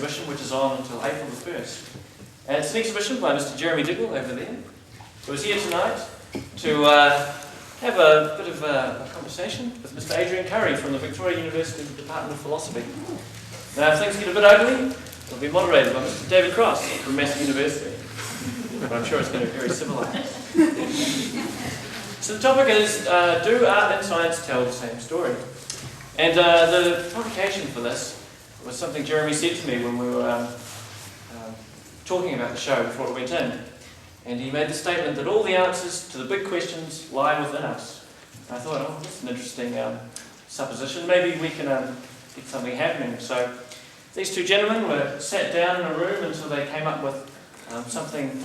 exhibition which is on until April the 1st. And it's an exhibition by Mr. Jeremy Diggle over there, who is here tonight to have a bit of a conversation with Mr. Adrian Currie from the Victoria University Department of Philosophy. Now, if things get a bit ugly, it'll be moderated by Mr. David Cross from Massey University. But I'm sure it's going to be very civilised. So the topic is, do art and science tell the same story? And the publication for this was something Jeremy said to me when we were talking about the show before it went in. And he made the statement that all the answers to the big questions lie within us. And I thought, oh, that's an interesting supposition. Maybe we can get something happening. So these two gentlemen were sat down in a room until they came up with something,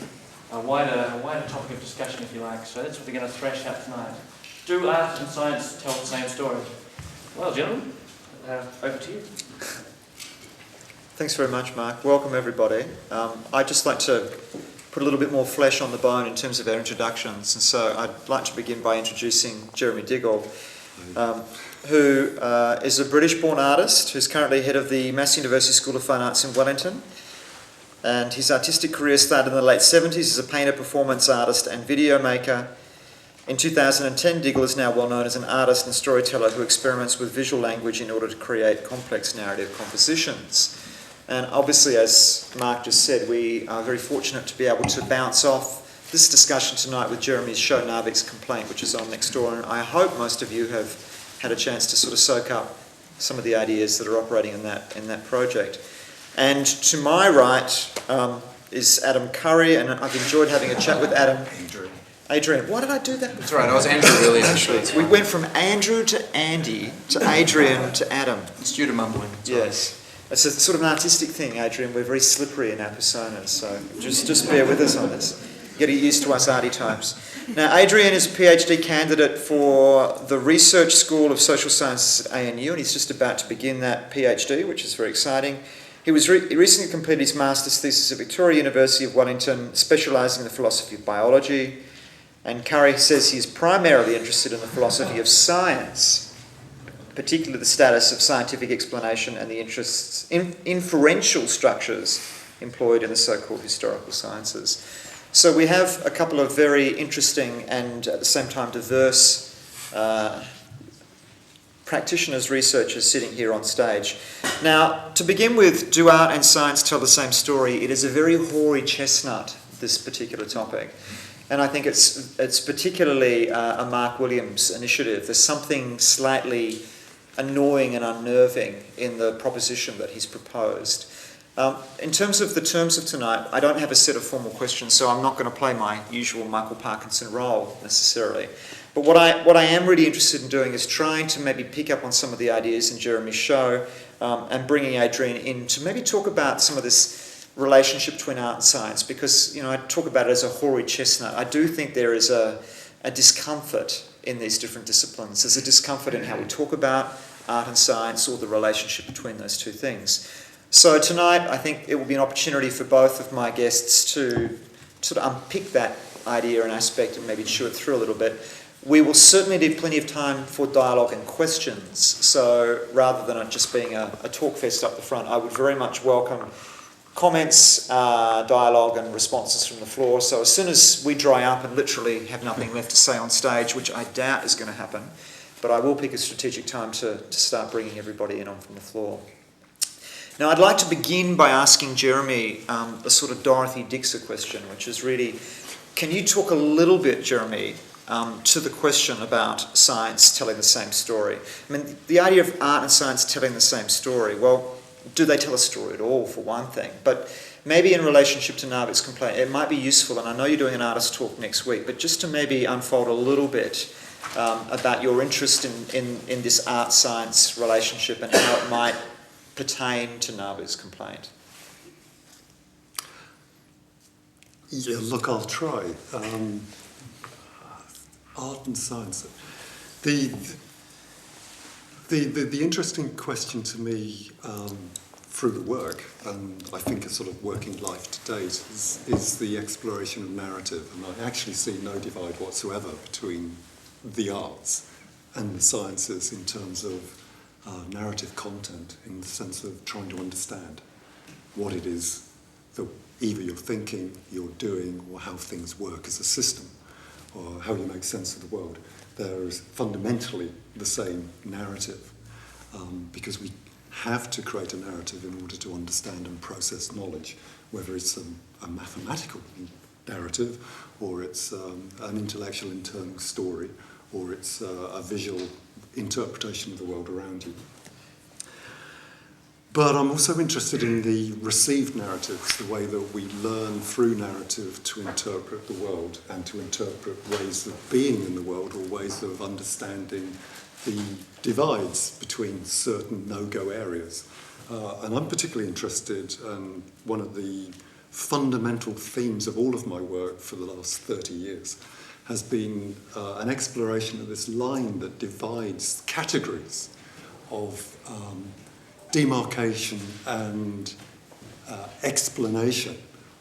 a wider topic of discussion, if you like. So that's what we're going to thrash out tonight. Do art and science tell the same story? Well, gentlemen, over to you. Thanks very much, Mark. Welcome, everybody. I'd just like to put a little bit more flesh on the bone in terms of our introductions. And so I'd like to begin by introducing Jeremy Diggle, who is a British-born artist who's currently head of the Massey University School of Fine Arts in Wellington. And his artistic career started in the late 70s as a painter, performance artist and video maker. In 2010, Diggle is now well known as an artist and storyteller who experiments with visual language in order to create complex narrative compositions. And obviously, as Mark just said, we are very fortunate to be able to bounce off this discussion tonight with Jeremy's show Narvik's Complaint, which is on next door. And I hope most of you have had a chance to sort of soak up some of the ideas that are operating in that project. And to my right is Adam Currie, and I've enjoyed having a chat with Adam. Adrian, why did I do that? That's right, I was Andrew really, actually. We went from Andrew to Andy to Adrian to Adam. It's due to mumbling. Yes. It's a sort of an artistic thing, Adrian. We're very slippery in our personas, so just bear with us on this. Get used to us arty types. Now, Adrian is a PhD candidate for the Research School of Social Sciences at ANU, and he's just about to begin that PhD, which is very exciting. He recently completed his master's thesis at Victoria University of Wellington, specialising in the philosophy of biology. And Currie says he's primarily interested in the philosophy of science, particularly the status of scientific explanation and the interests in inferential structures employed in the so-called historical sciences. So we have a couple of very interesting and at the same time diverse practitioners, researchers sitting here on stage. Now, to begin with, do art and science tell the same story? It is a very hoary chestnut, this particular topic. And I think it's particularly a Mark Williams initiative. There's something slightly annoying and unnerving in the proposition that he's proposed. In terms of the terms of tonight, I don't have a set of formal questions, so I'm not going to play my usual Michael Parkinson role necessarily. But what I am really interested in doing is trying to maybe pick up on some of the ideas in Jeremy's show and bringing Adrian in to maybe talk about some of this relationship between art and science, because I talk about it as a hoary chestnut. I do think there is a discomfort in these different disciplines. There's a discomfort in how we talk about art and science or the relationship between those two things. So tonight I think it will be an opportunity for both of my guests to sort of unpick that idea and aspect and maybe chew it through a little bit. We will certainly leave plenty of time for dialogue and questions. So rather than it just being a talk fest up the front, I would very much welcome comments, dialogue and responses from the floor. So as soon as we dry up and literally have nothing left to say on stage, which I doubt is going to happen, but I will pick a strategic time to start bringing everybody in on from the floor. Now I'd like to begin by asking Jeremy a sort of Dorothy Dixer question, which is really, can you talk a little bit, Jeremy, to the question about science telling the same story? I mean, the idea of art and science telling the same story, well, do they tell a story at all, for one thing? But maybe in relationship to Narvik's Complaint, it might be useful, and I know you're doing an artist talk next week, but just to maybe unfold a little bit about your interest in this art-science relationship and how it might pertain to Narvik's Complaint. Yeah, look, I'll try. Art and science. The interesting question to me through the work, and I think a sort of working life to date, is the exploration of narrative. And I actually see no divide whatsoever between the arts and the sciences in terms of narrative content, in the sense of trying to understand. what it is that either you're thinking, you're doing, or how things work as a system, or how you make sense of the world. There is fundamentally the same narrative, because we have to create a narrative in order to understand and process knowledge, whether it's a mathematical narrative, or it's an intellectual internal story, or it's a visual interpretation of the world around you. But I'm also interested in the received narratives, the way that we learn through narrative to interpret the world and to interpret ways of being in the world or ways of understanding the divides between certain no-go areas. And I'm particularly interested, and one of the fundamental themes of all of my work for the last 30 years has been an exploration of this line that divides categories of demarcation and explanation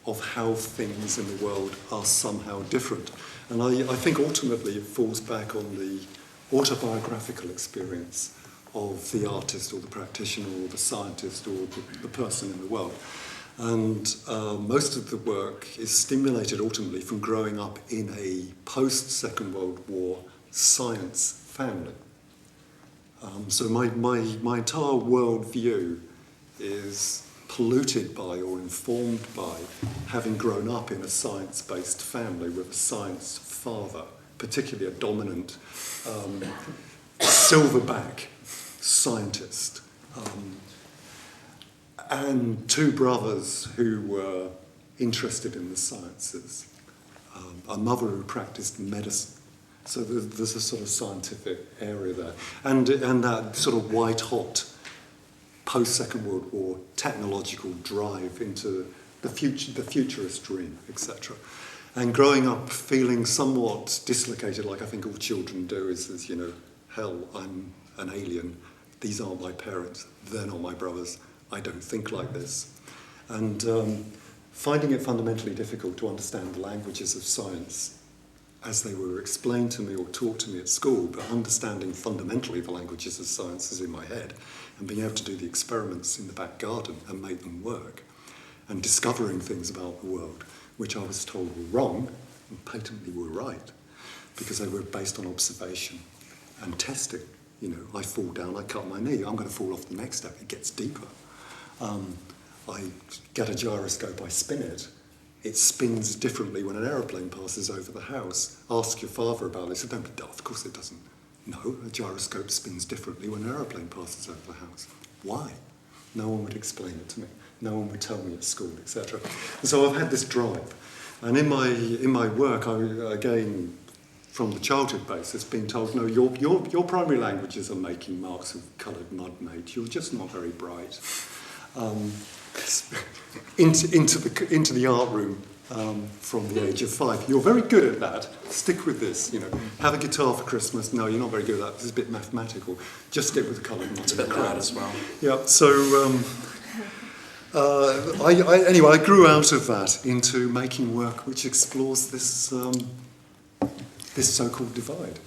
of how things in the world are somehow different. And I think ultimately it falls back on the autobiographical experience of the artist or the practitioner or the scientist or the person in the world. And most of the work is stimulated ultimately from growing up in a post-Second World War science family. So my entire worldview is polluted by or informed by having grown up in a science-based family with a science father, particularly a dominant silverback scientist, and two brothers who were interested in the sciences, a mother who practiced medicine. So there's a sort of scientific area there. And that sort of white-hot post-Second World War technological drive into the futurist dream, etc. And growing up feeling somewhat dislocated, like I think all children do, is you know, hell, I'm an alien. These aren't my parents. They're not my brothers. I don't think like this. And finding it fundamentally difficult to understand the languages of science as they were explained to me or taught to me at school, but understanding fundamentally the languages of sciences in my head and being able to do the experiments in the back garden and make them work and discovering things about the world which I was told were wrong and patently were right because they were based on observation and testing. You know, I fall down, I cut my knee, I'm going to fall off the next step, it gets deeper. I get a gyroscope, I spin it. It spins differently when an aeroplane passes over the house. Ask your father about it. He said, don't be daft, of course it doesn't. No, a gyroscope spins differently when an aeroplane passes over the house. Why? No one would explain it to me. No one would tell me at school, etc. And so I've had this drive. And in my work, I, again, from the childhood basis, being told, no, your primary languages are making marks of coloured mud, mate. You're just not very bright. Into the art room from the age of 5. You're very good at that. Stick with this. You know, have a guitar for Christmas. No, you're not very good at that. This is a bit mathematical. Just stick with the coloured mud. It's a bit loud as well. Yeah. So anyway, I grew out of that into making work which explores this this so-called divide.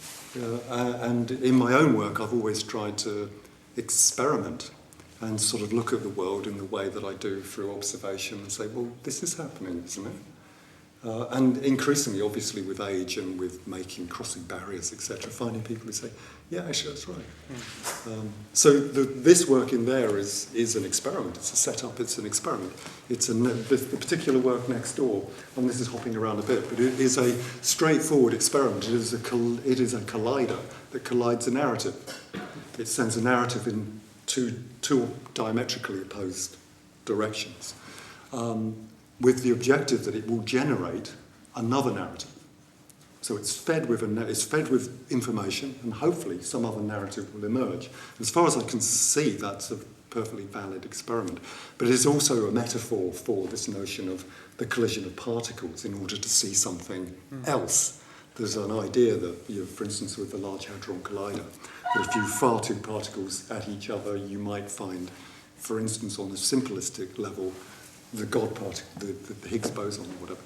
And in my own work, I've always tried to experiment and sort of look at the world in the way that I do through observation and say, well, this is happening, isn't it? And increasingly, obviously, with age and with crossing barriers, etc., finding people who say, yeah, actually, that's right. So this work in there is an experiment. It's a setup, it's an experiment. It's the particular work next door, and this is hopping around a bit, but it is a straightforward experiment. It is a collider that collides a narrative. It sends a narrative in two diametrically opposed directions, with the objective that it will generate another narrative. So it's fed with information, and hopefully some other narrative will emerge. As far as I can see, that's a perfectly valid experiment. But it is also a metaphor for this notion of the collision of particles in order to see something else. There's an idea that, for instance, with the Large Hadron Collider, that if you fire two particles at each other, you might find, for instance, on a simplistic level, the God particle, the Higgs boson or whatever.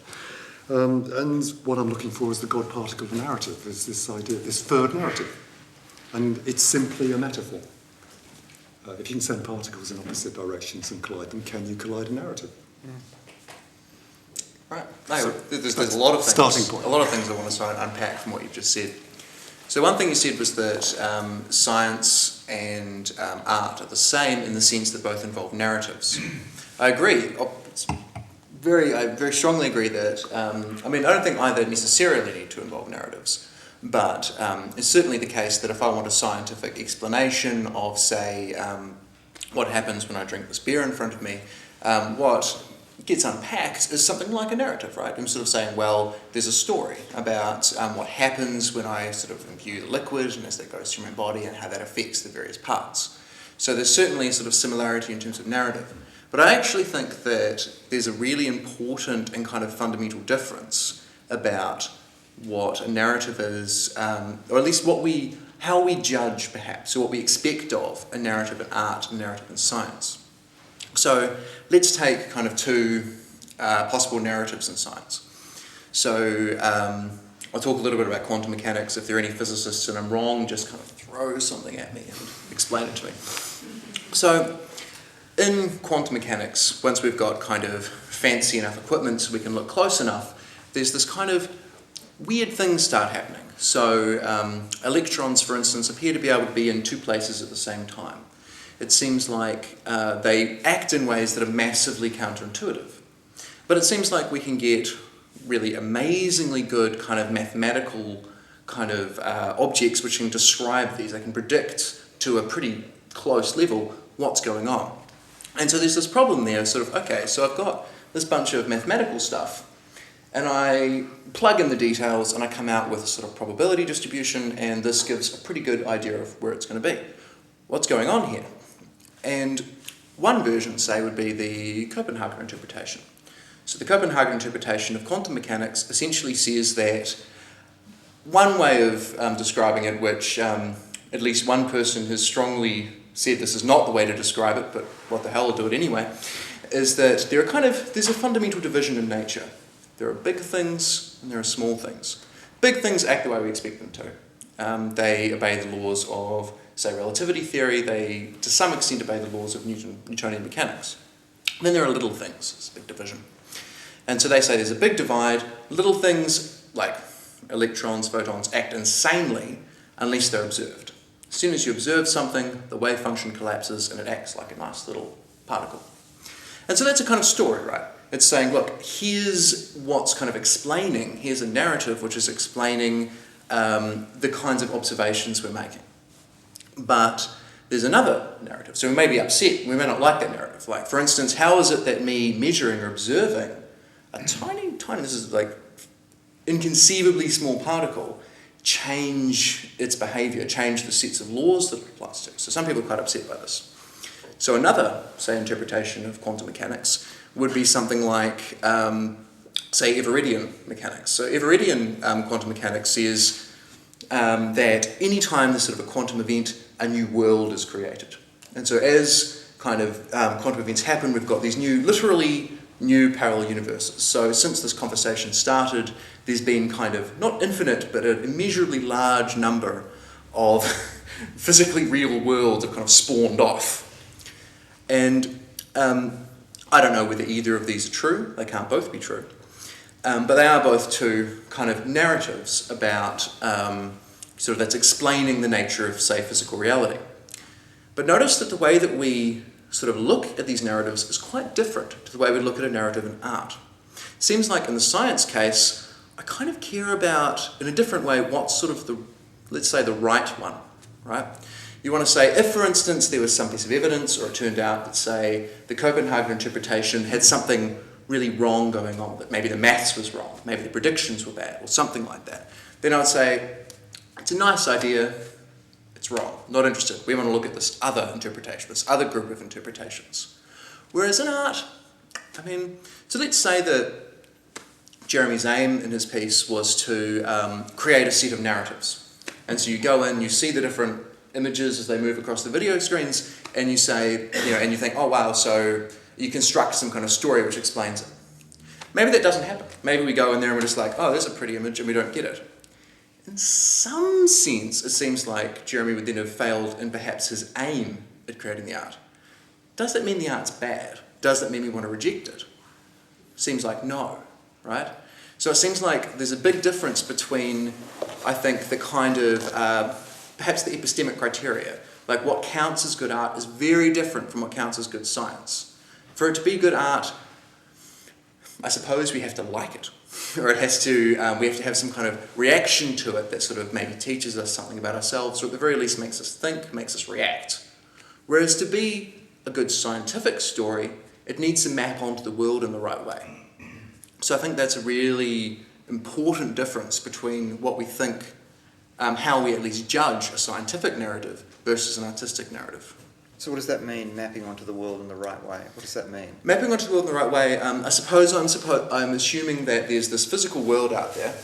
And what I'm looking for is the God particle narrative, is this idea, this third narrative. And it's simply a metaphor. if you can send particles in opposite directions and collide them, can you collide a narrative? Right. No, So there's a lot of things. starting point. A lot of things I want to try and unpack from what you've just said. So one thing you said was that science and art are the same in the sense that both involve narratives. I agree. I very strongly agree that, I don't think either necessarily need to involve narratives, but it's certainly the case that if I want a scientific explanation of, say, what happens when I drink this beer in front of me, what gets unpacked is something like a narrative, right? I'm sort of saying, well, there's a story about what happens when I sort of imbue the liquid and as that goes through my body and how that affects the various parts. So there's certainly a sort of similarity in terms of narrative. But I actually think that there's a really important and kind of fundamental difference about what a narrative is, or at least how we judge perhaps, or what we expect of a narrative in art and narrative in science. So let's take kind of two possible narratives in science. So I'll talk a little bit about quantum mechanics. If there are any physicists and I'm wrong, just kind of throw something at me and explain it to me. So in quantum mechanics, once we've got kind of fancy enough equipment so we can look close enough, there's this kind of weird things start happening. So electrons, for instance, appear to be able to be in two places at the same time. It seems like they act in ways that are massively counterintuitive. But it seems like we can get really amazingly good kind of mathematical kind of objects which can describe these. They can predict to a pretty close level what's going on. And so there's this problem there, sort of, okay, so I've got this bunch of mathematical stuff, and I plug in the details and I come out with a sort of probability distribution, and this gives a pretty good idea of where it's going to be. What's going on here? And one version, say, would be the Copenhagen interpretation. So the Copenhagen interpretation of quantum mechanics essentially says that one way of describing it, which at least one person has strongly said this is not the way to describe it, but what the hell, I'll do it anyway, is that there's a fundamental division in nature. There are big things and there are small things. Big things act the way we expect them to. They obey the laws of, say, relativity theory. They, to some extent, obey the laws of Newtonian mechanics. And then there are little things. It's a big division. And so they say there's a big divide. Little things, like electrons, photons, act insanely unless they're observed. As soon as you observe something, the wave function collapses and it acts like a nice little particle. And so that's a kind of story, right? It's saying, look, here's what's kind of explaining, here's a narrative which is explaining the kinds of observations we're making. But there's another narrative. So we may be upset, we may not like that narrative. Like, for instance, how is it that me measuring or observing a tiny, this is like inconceivably small particle, change its behaviour, change the sets of laws that it applies to? So some people are quite upset by this. So another, say, interpretation of quantum mechanics would be something like, say, Everettian mechanics. So Everettian quantum mechanics says that any time there's sort of a quantum event, a new world is created. And so as kind of quantum events happen, we've got these literally new parallel universes. So since this conversation started, there's been kind of, not infinite, but an immeasurably large number of physically real worlds have kind of spawned off. And I don't know whether either of these are true. They can't both be true. But they are both two kind of narratives about sort of that's explaining the nature of, say, physical reality. But notice that the way that we sort of look at these narratives is quite different to the way we look at a narrative in art. It seems like in the science case, I kind of care about, in a different way, what's sort of the, let's say, the right one, right? You want to say, if, for instance, there was some piece of evidence, or it turned out that, say, the Copenhagen interpretation had something really wrong going on, that maybe the maths was wrong, maybe the predictions were bad, or something like that, then I would say, it's a nice idea, it's wrong, not interested. We want to look at this other interpretation, this other group of interpretations. Whereas in art, so let's say that Jeremy's aim in his piece was to create a set of narratives. And so you go in, you see the different images as they move across the video screens, and you say, and you think, oh wow, so you construct some kind of story which explains it. Maybe that doesn't happen. Maybe we go in there and we're just like, oh, there's a pretty image, and we don't get it. In some sense, it seems like Jeremy would then have failed in perhaps his aim at creating the art. Does that mean the art's bad? Does that mean we want to reject it? Seems like no, right? So it seems like there's a big difference between, I think, the kind of, perhaps the epistemic criteria. Like what counts as good art is very different from what counts as good science. For it to be good art, I suppose we have to like it. Or it has to, we have to have some kind of reaction to it that sort of maybe teaches us something about ourselves, or at the very least makes us think, makes us react. Whereas to be a good scientific story, it needs to map onto the world in the right way. So I think that's a really important difference between what we think, how we at least judge a scientific narrative versus an artistic narrative. So what does that mean, mapping onto the world in the right way? What does that mean? Mapping onto the world in the right way, I suppose I'm assuming that there's this physical world out there.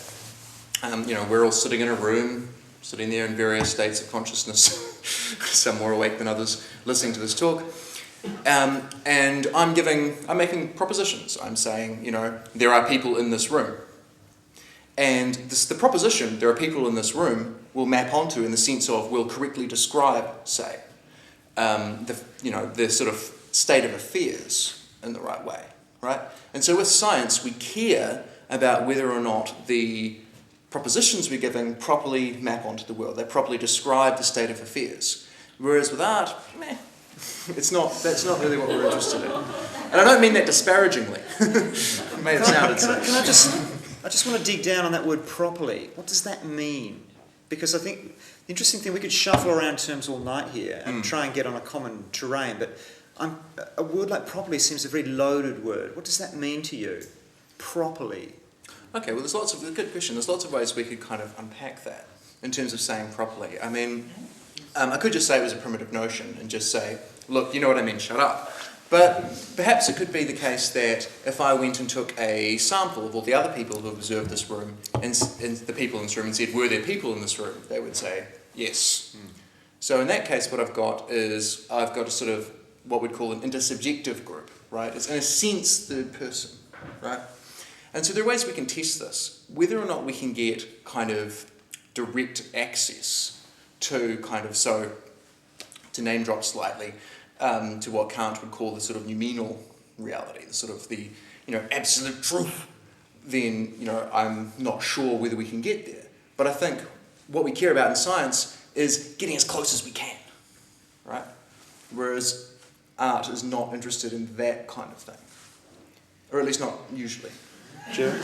We're all sitting in a room, sitting there in various states of consciousness, some more awake than others, listening to this talk. And I'm making propositions. I'm saying, there are people in this room. And the proposition, there are people in this room, will map onto in the sense of will correctly describe, say, the sort of state of affairs in the right way, right? And so with science, we care about whether or not the propositions we're giving properly map onto the world. They properly describe the state of affairs. Whereas with art, that's not really what we're interested in. And I don't mean that disparagingly. It may have sounded so. I just want to dig down on that word properly. What does that mean? Because I think the interesting thing, we could shuffle around terms all night here and try and get on a common terrain, but a word like properly seems a very loaded word. What does that mean to you? Properly. Okay, well, a good question. There's lots of ways we could kind of unpack that in terms of saying properly. I mean, I could just say it was a primitive notion and just say, look, you know what I mean, shut up. But perhaps it could be the case that if I went and took a sample of all the other people who observed this room and the people in this room and said, were there people in this room? They would say, yes. So in that case, what I've got is I've got a sort of what we'd call an intersubjective group, right? It's in a sense third person, right? And so there are ways we can test this, whether or not we can get kind of direct access to to name drop slightly, to what Kant would call the sort of noumenal reality, the sort of the absolute truth, then I'm not sure whether we can get there. But I think what we care about in science is getting as close as we can, right? Whereas art is not interested in that kind of thing, or at least not usually. Jeremy?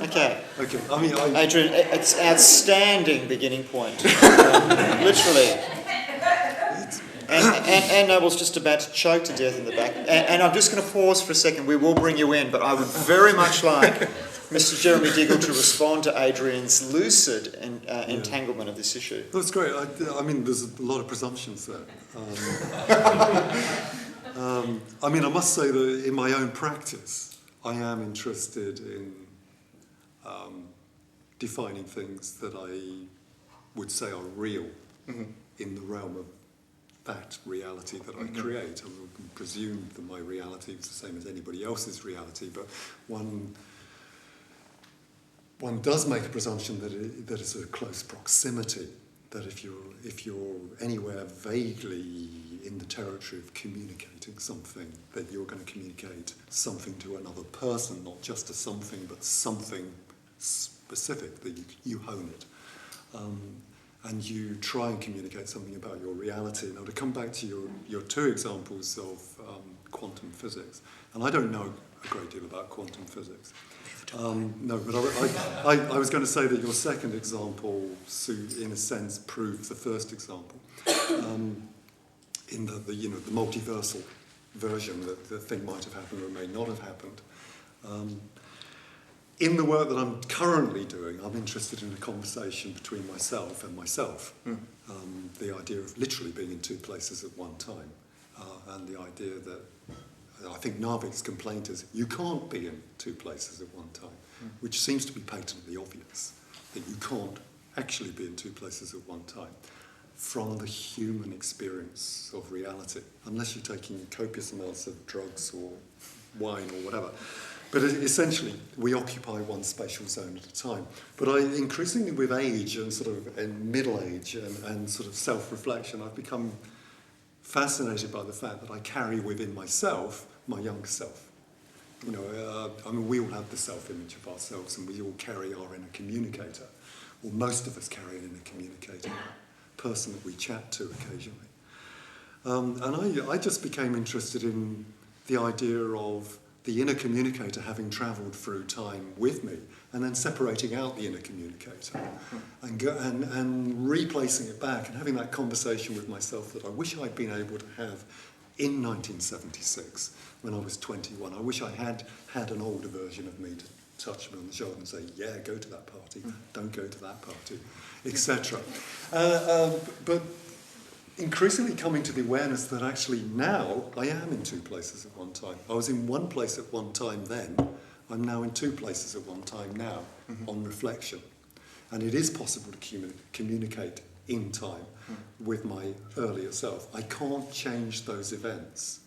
Okay. I mean, Adrian, it's outstanding beginning point. Literally. And Noble's just about to choke to death in the back. And I'm just going to pause for a second. We will bring you in, but I would very much like Mr. Jeremy Diggle to respond to Adrian's lucid entanglement of this issue. That's great. I mean, there's a lot of presumptions there. I mean, I must say that in my own practice, I am interested in defining things that I would say are real in the realm of that reality that I create. I would presume that my reality is the same as anybody else's reality, but one does make a presumption that it's a close proximity, that if you're anywhere vaguely in the territory of communicating something, that you're going to communicate something to another person, not just a something, but something specific, that you hone it. And you try and communicate something about your reality. Now, to come back to your two examples of quantum physics, and I don't know a great deal about quantum physics. No, but I was going to say that your second example, in a sense, proves the first example. In the multiversal version, that the thing might have happened or may not have happened. In the work that I'm currently doing, I'm interested in a conversation between myself and myself. The idea of literally being in two places at one time. And the idea that, I think Narvik's complaint is, you can't be in two places at one time, which seems to be patently obvious, that you can't actually be in two places at one time from the human experience of reality, unless you're taking copious amounts of drugs or wine or whatever. But essentially, we occupy one spatial zone at a time. But increasingly with age and sort of in middle age and sort of self-reflection, I've become fascinated by the fact that I carry within myself my younger self. You know, I mean, we all have the self-image of ourselves, and we all carry our inner communicator, or most of us carry an inner communicator, a person that we chat to occasionally. And I just became interested in the idea of the inner communicator having travelled through time with me, and then separating out the inner communicator and replacing it back and having that conversation with myself that I wish I'd been able to have in 1976 when I was 21. I wish I had an older version of me to touch me on the shoulder and say, yeah, go to that party, don't go to that party, etc. But increasingly coming to the awareness that actually now I am in two places at one time. I was in one place at one time then, I'm now in two places at one time now, on reflection. And it is possible to communicate in time with my earlier self. I can't change those events,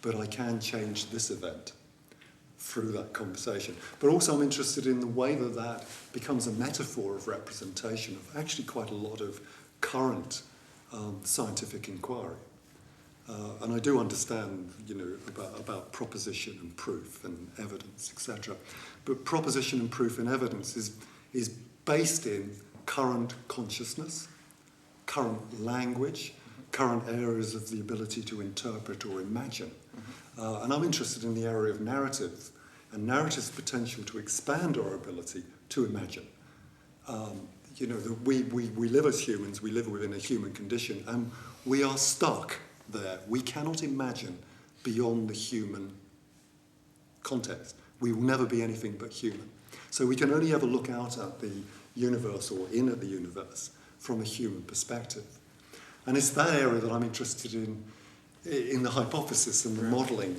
but I can change this event through that conversation. But also I'm interested in the way that that becomes a metaphor of representation of actually quite a lot of current scientific inquiry. And I do understand, you know, about proposition and proof and evidence, etc. But proposition and proof and evidence is based in current consciousness, current language, current areas of the ability to interpret or imagine. And I'm interested in the area of narrative and narrative's potential to expand our ability to imagine. You know, that we live as humans, we live within a human condition, and we are stuck there. We cannot imagine beyond the human context. We will never be anything but human. So we can only ever look out at the universe or in at the universe from a human perspective. And it's that area that I'm interested in the hypothesis and the modelling,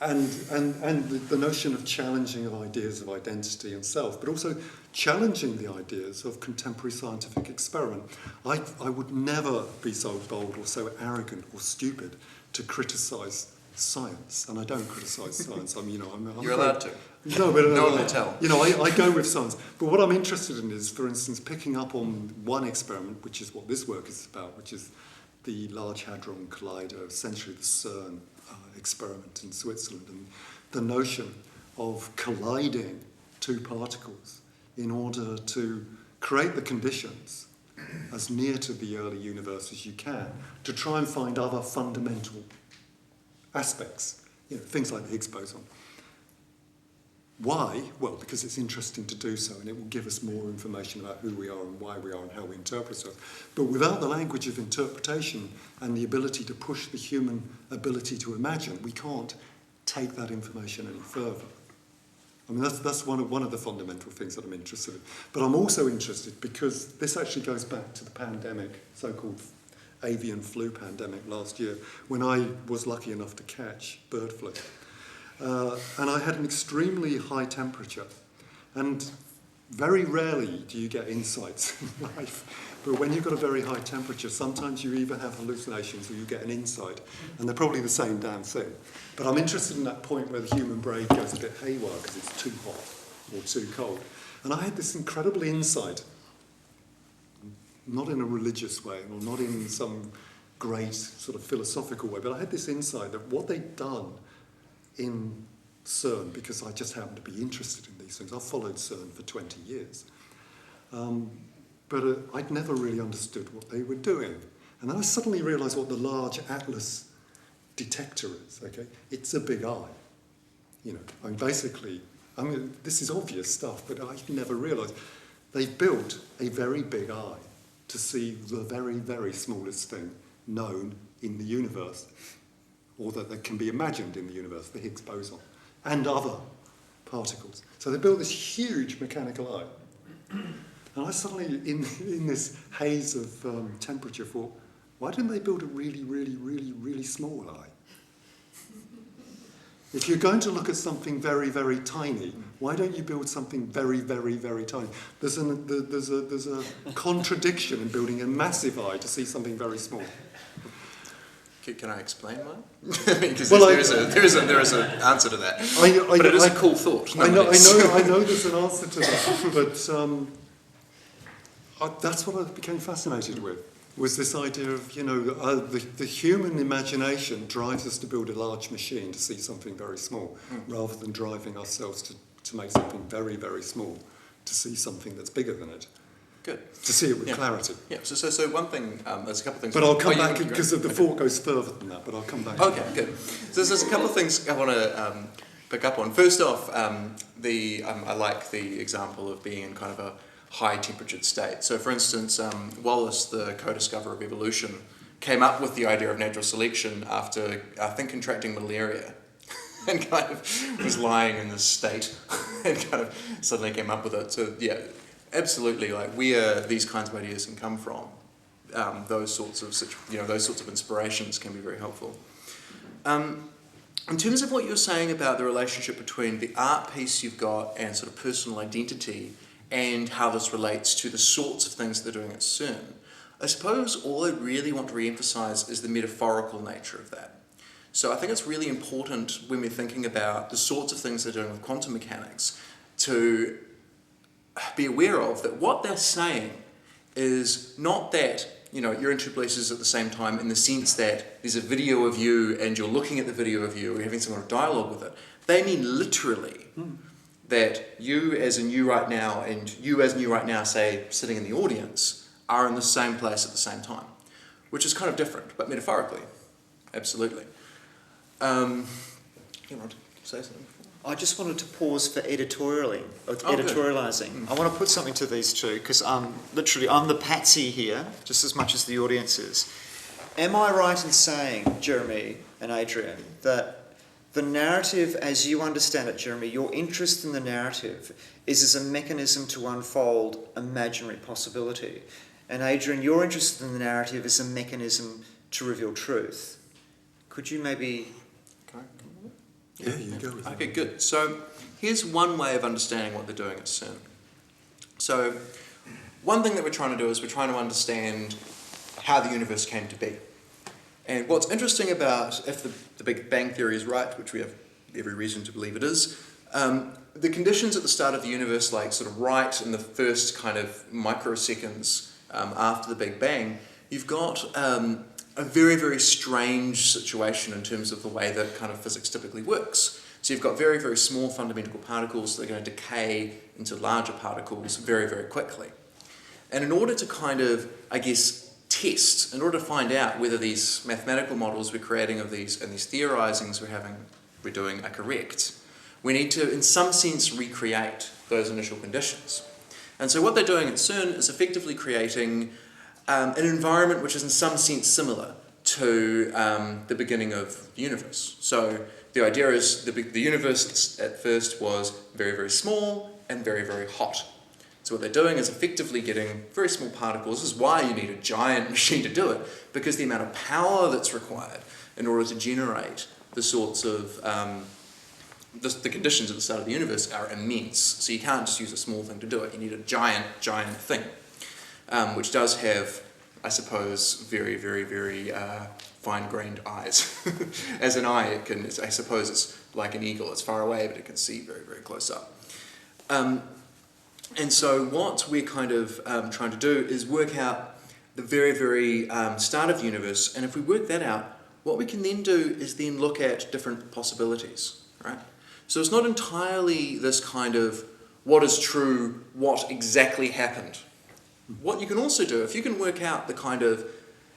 and the notion of challenging of ideas of identity and self, but also challenging the ideas of contemporary scientific experiment. I would never be so bold or so arrogant or stupid to criticise science, and I don't criticise science. You're allowed to. No, but no one will tell. You know, I go with science. But what I'm interested in is, for instance, picking up on one experiment, which is what this work is about, which is the Large Hadron Collider, essentially the CERN experiment in Switzerland, and the notion of colliding two particles in order to create the conditions as near to the early universe as you can to try and find other fundamental aspects, you know, things like the Higgs boson. Why? Well, because it's interesting to do so, and it will give us more information about who we are and why we are and how we interpret ourselves. But without the language of interpretation and the ability to push the human ability to imagine, we can't take that information any further. I mean, that's one of the fundamental things that I'm interested in. But I'm also interested because this actually goes back to the pandemic, so-called Avian Flu Pandemic last year, when I was lucky enough to catch bird flu. And I had an extremely high temperature. And very rarely do you get insights in life. But when you've got a very high temperature, sometimes you either have hallucinations or you get an insight. And they're probably the same damn thing. But I'm interested in that point where the human brain goes a bit haywire because it's too hot or too cold. And I had this incredible insight, not in a religious way or not in some great sort of philosophical way, but I had this insight that what they'd done in CERN, because I just happened to be interested in these things. I've followed CERN for 20 years. But I'd never really understood what they were doing. And then I suddenly realised what the Large Atlas detector is, okay? It's a big eye. You know, I mean, basically, this is obvious stuff, but I never realised. They've built a very big eye to see the very, very smallest thing known in the universe, or that can be imagined in the universe, the Higgs boson, and other particles. So they built this huge mechanical eye. And I suddenly, in this haze of temperature, thought, why didn't they build a really, really, really, really small eye? If you're going to look at something very, very tiny, why don't you build something very, very, very tiny? There's a contradiction in building a massive eye to see something very small. Can I explain mine? Because there is an answer to that. But it is a cool thought. I know there's an answer to that, but that's what I became fascinated with. was this idea of, the human imagination drives us to build a large machine to see something very small, rather than driving ourselves to make something very, very small to see something that's bigger than it. Good. To see it with clarity. Yeah, so one thing, there's a couple of things... But I'll come back, because the thought goes further than that, but I'll come back to Okay, that. good. So there's a couple of things I want to pick up on. First off, I like the example of being in kind of a high-temperatured state. So for instance, Wallace, the co-discoverer of evolution, came up with the idea of natural selection after, I think, contracting malaria. And kind of was lying in this state and kind of suddenly came up with it. So yeah, absolutely, like where these kinds of ideas can come from, those sorts of inspirations can be very helpful. In terms of what you're saying about the relationship between the art piece you've got and sort of personal identity and how this relates to the sorts of things they're doing at CERN, I suppose all I really want to re-emphasize is the metaphorical nature of that. So I think it's really important when we're thinking about the sorts of things they're doing with quantum mechanics to be aware of that what they're saying is not that, you're in two places at the same time in the sense that there's a video of you and you're looking at the video of you or you're having some kind of dialogue with it. They mean literally that you as in you right now and you as in you right now, say, sitting in the audience, are in the same place at the same time, which is kind of different, but metaphorically, absolutely. You want to say something? I just wanted to pause for editorializing. Good. I want to put something to these two, because I'm the patsy here, just as much as the audience is. Am I right in saying, Jeremy and Adrian, that the narrative, as you understand it, Jeremy, your interest in the narrative is as a mechanism to unfold imaginary possibility, and Adrian, your interest in the narrative is a mechanism to reveal truth? Could you maybe... Yeah, you go with that. Okay, good. So here's one way of understanding what they're doing at CERN. So one thing that we're trying to do is we're trying to understand how the universe came to be. And what's interesting about, if the Big Bang Theory is right, which we have every reason to believe it is, the conditions at the start of the universe, like sort of right in the first kind of microseconds after the Big Bang, you've got a very, very strange situation in terms of the way that kind of physics typically works. So you've got very, very small fundamental particles that are going to decay into larger particles very, very quickly. And in order to kind of, I guess, test, in order to find out whether these mathematical models we're creating of these and these theorizings we're doing are correct, we need to, in some sense, recreate those initial conditions. And so what they're doing at CERN is effectively creating an environment which is in some sense similar to the beginning of the universe. So the idea is the universe at first was very, very small and very, very hot. So what they're doing is effectively getting very small particles. This is why you need a giant machine to do it, because the amount of power that's required in order to generate the sorts of the conditions at the start of the universe are immense. So you can't just use a small thing to do it. You need a giant, giant thing. Which does have, I suppose, very, very, very fine-grained eyes. As an eye, I suppose it's like an eagle. It's far away, but it can see very, very close up. And so what we're kind of trying to do is work out the very, very start of the universe. And if we work that out, what we can then do is then look at different possibilities, right? So it's not entirely this kind of what is true, what exactly happened. What you can also do, if you can work out the kind of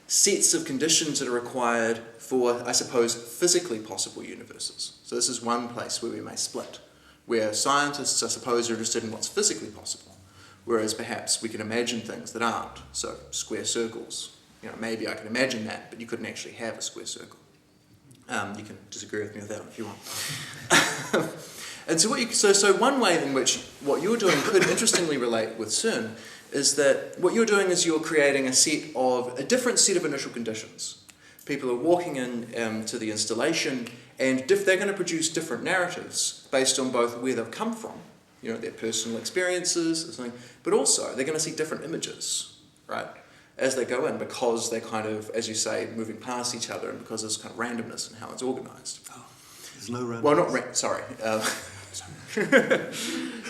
sets of conditions that are required for, I suppose, physically possible universes. So this is one place where we may split, where scientists, I suppose, are interested in what's physically possible, whereas perhaps we can imagine things that aren't. So square circles, maybe I can imagine that, but you couldn't actually have a square circle. You can disagree with me with that if you want. And so one way in which what you're doing could interestingly relate with CERN is that what you're doing is you're creating a different set of initial conditions. People are walking in to the installation, and they're going to produce different narratives based on both where they've come from, their personal experiences, or something, but also they're going to see different images, right, as they go in, because they're kind of, as you say, moving past each other, and because there's kind of randomness in how it's organised. Oh, there's no randomness. Well, not sorry.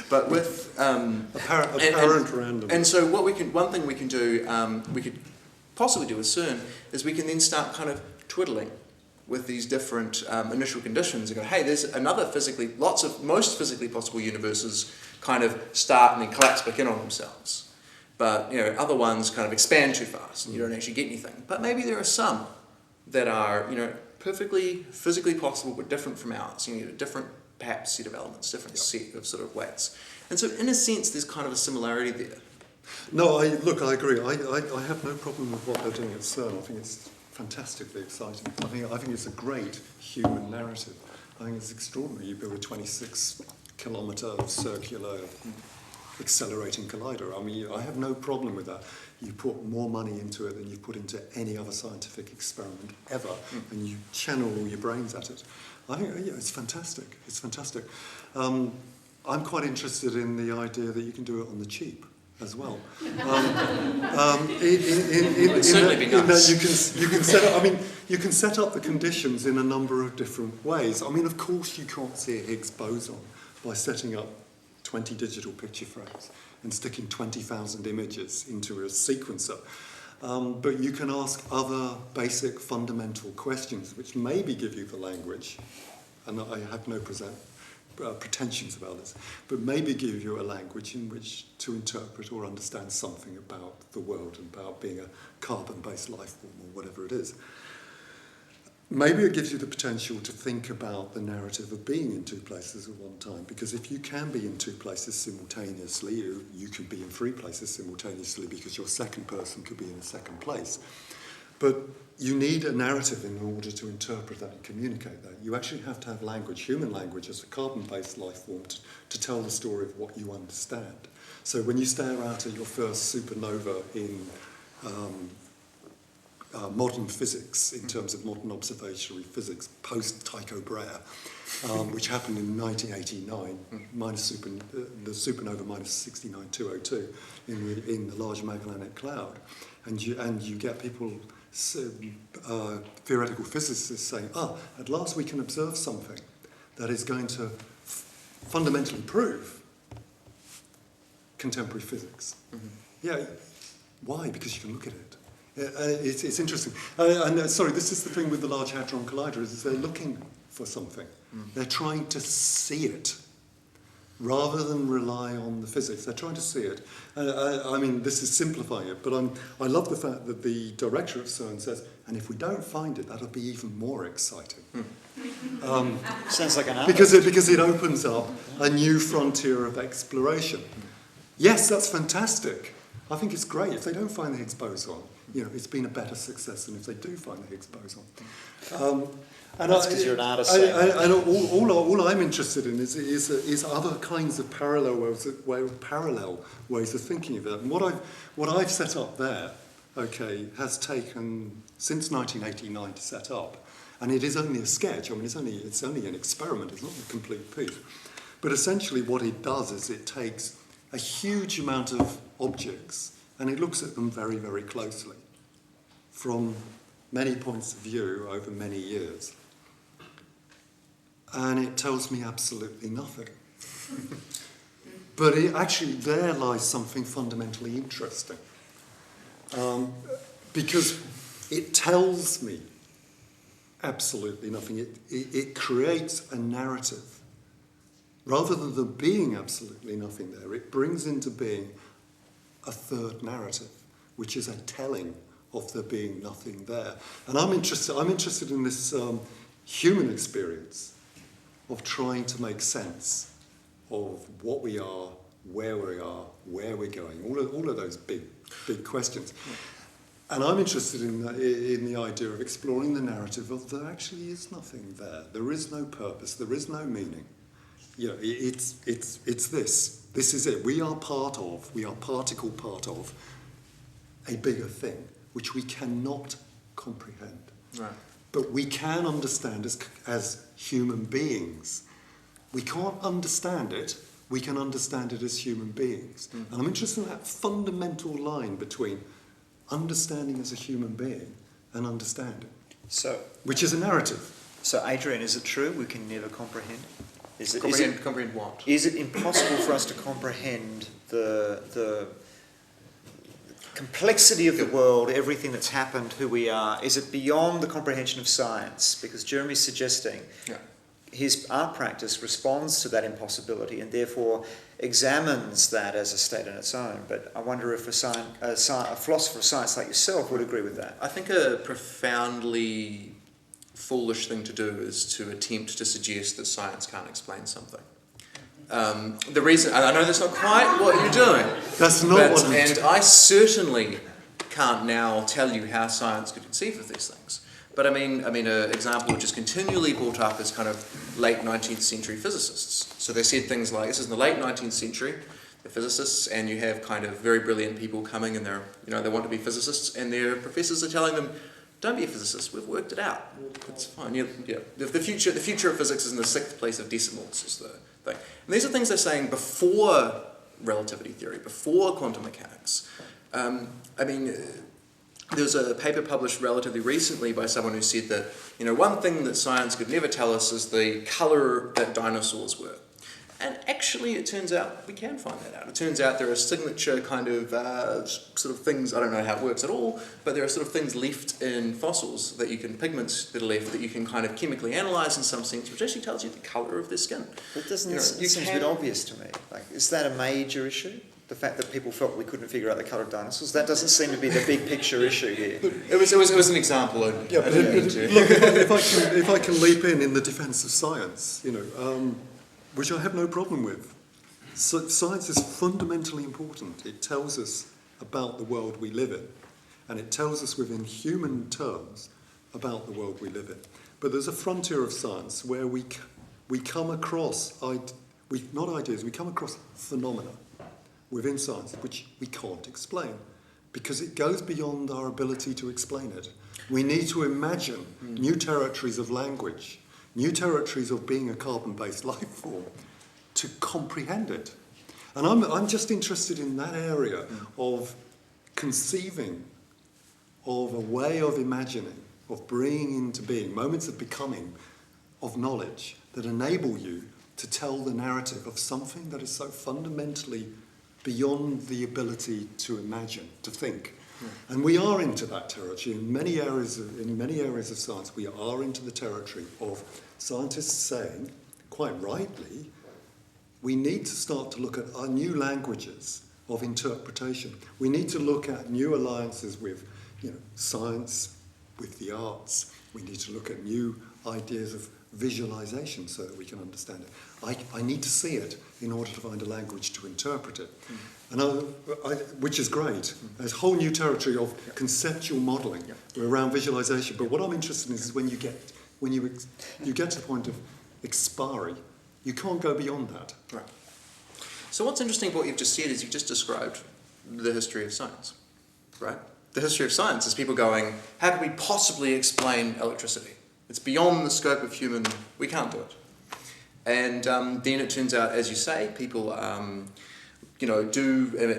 But with apparent randomness. And so one thing we can do, we could possibly do with CERN is we can then start kind of twiddling with these different initial conditions and go, hey, there's another most physically possible universes kind of start and then collapse back in on themselves. But other ones kind of expand too fast and you don't actually get anything. But maybe there are some that are perfectly physically possible but different from ours. Different perhaps set of elements, different set of sort of weights. And so in a sense there's kind of a similarity there. No, I agree. I have no problem with what they're doing at CERN. I think it's fantastically exciting. I think it's a great human narrative. I think it's extraordinary. You build a 26-kilometre circular accelerating collider. I mean, I have no problem with that. You put more money into it than you put into any other scientific experiment ever, and you channel all your brains at it. I think, it's fantastic. It's fantastic. I'm quite interested in the idea that you can do it on the cheap as well. You can set up the conditions in a number of different ways. I mean, of course, you can't see a Higgs boson by setting up 20 digital picture frames and sticking 20,000 images into a sequencer. But you can ask other basic fundamental questions which maybe give you the language, and I have no pretensions about this, but maybe give you a language in which to interpret or understand something about the world and about being a carbon-based life form or whatever it is. Maybe it gives you the potential to think about the narrative of being in two places at one time, because if you can be in two places simultaneously, you can be in three places simultaneously because your second person could be in a second place. But you need a narrative in order to interpret that and communicate that. You actually have to have language, human language, as a carbon-based life form to tell the story of what you understand. So when you stare out at your first supernova in modern physics, in terms of modern observatory physics, post-Tycho Brahe, which happened in 1989, the supernova minus 69202 in the Large Magellanic Cloud. And you get people, theoretical physicists saying, at last we can observe something that is going to fundamentally prove contemporary physics. Yeah, why? Because you can look at it. It's interesting. Sorry, this is the thing with the Large Hadron Collider, is they're looking for something. They're trying to see it, rather than rely on the physics. They're trying to see it. I mean, this is simplifying it, but I love the fact that the director of CERN says, and if we don't find it, that'll be even more exciting. Sounds like an artist. Because it opens up a new frontier of exploration. Yes, that's fantastic. I think it's great. If they don't find the Higgs boson, it's been a better success than if they do find the Higgs boson. That's because you're an artist. All I'm interested in is other kinds of parallel ways of thinking of it. And what I've set up there, has taken since 1989 to set up, and it is only a sketch. I mean, it's only an experiment. It's not a complete piece. But essentially, what it does is it takes a huge amount of objects and it looks at them very, very closely from many points of view over many years. And it tells me absolutely nothing. But there lies something fundamentally interesting. Because it tells me absolutely nothing. It creates a narrative. Rather than there being absolutely nothing there, it brings into being a third narrative, which is a telling of there being nothing there. And I'm interested in this human experience of trying to make sense of what we are, where we're going, all of those big questions. And I'm interested in the idea of exploring the narrative of there actually is nothing there. There is no purpose. There is no meaning. It's this. This is it. We are particle part of a bigger thing, which we cannot comprehend. Right. But we can understand as human beings. We can't understand it. We can understand it as human beings. Mm. And I'm interested in that fundamental line between understanding as a human being and understanding, which is a narrative. So, Adrian, is it true we can never comprehend? Comprehend what? Is it impossible for us to comprehend the complexity of the world, everything that's happened, who we are, is it beyond the comprehension of science? Because Jeremy's suggesting his art practice responds to that impossibility and therefore examines that as a state on its own. But I wonder if a philosopher of science like yourself would agree with that. I think a profoundly foolish thing to do is to attempt to suggest that science can't explain something. The reason, I know that's not quite what you're doing. That's not what I'm doing. And I certainly can't now tell you how science could conceive of these things. But I mean, an example which is continually brought up is kind of late 19th century physicists. So they said things like, this is in the late 19th century, the physicists, and you have kind of very brilliant people coming and they want to be physicists, and their professors are telling them, don't be a physicist, we've worked it out. It's fine. The future of physics is in the 6th place of decimals, is the thing. And these are things they're saying before relativity theory, before quantum mechanics. There was a paper published relatively recently by someone who said that, one thing that science could never tell us is the colour that dinosaurs were. And actually, it turns out we can find that out. It turns out there are signature kind of sort of things, I don't know how it works at all, but there are sort of things left in fossils pigments that are left that you can kind of chemically analyse in some sense, which actually tells you the colour of their skin. But it seems a bit obvious to me. Like, is that a major issue? The fact that people felt we couldn't figure out the colour of dinosaurs? That doesn't seem to be the big picture issue here. It was an example only. Yeah, but if I can leap in the defence of science, which I have no problem with. So science is fundamentally important. It tells us about the world we live in, and it tells us within human terms about the world we live in. But there's a frontier of science where we come across, not ideas, we come across phenomena within science which we can't explain because it goes beyond our ability to explain it. We need to imagine new territories of language, new territories of being a carbon-based life form to comprehend it. And I'm just interested in that area of conceiving of a way of imagining, of bringing into being moments of becoming, of knowledge that enable you to tell the narrative of something that is so fundamentally beyond the ability to imagine, to think. And we are into that territory in many areas of science. We are into the territory of scientists saying, quite rightly, we need to start to look at our new languages of interpretation. We need to look at new alliances with, science, with the arts. We need to look at new ideas of visualization so that we can understand it. I need to see it in order to find a language to interpret it. And which is great. There's a whole new territory of conceptual modelling around visualization. But what I'm interested in is when you get to the point of expiry, you can't go beyond that. Right. So what's interesting about what you've just said is you've just described the history of science, right? The history of science is people going, how can we possibly explain electricity? It's beyond the scope of human, we can't do it. And then it turns out, as you say, people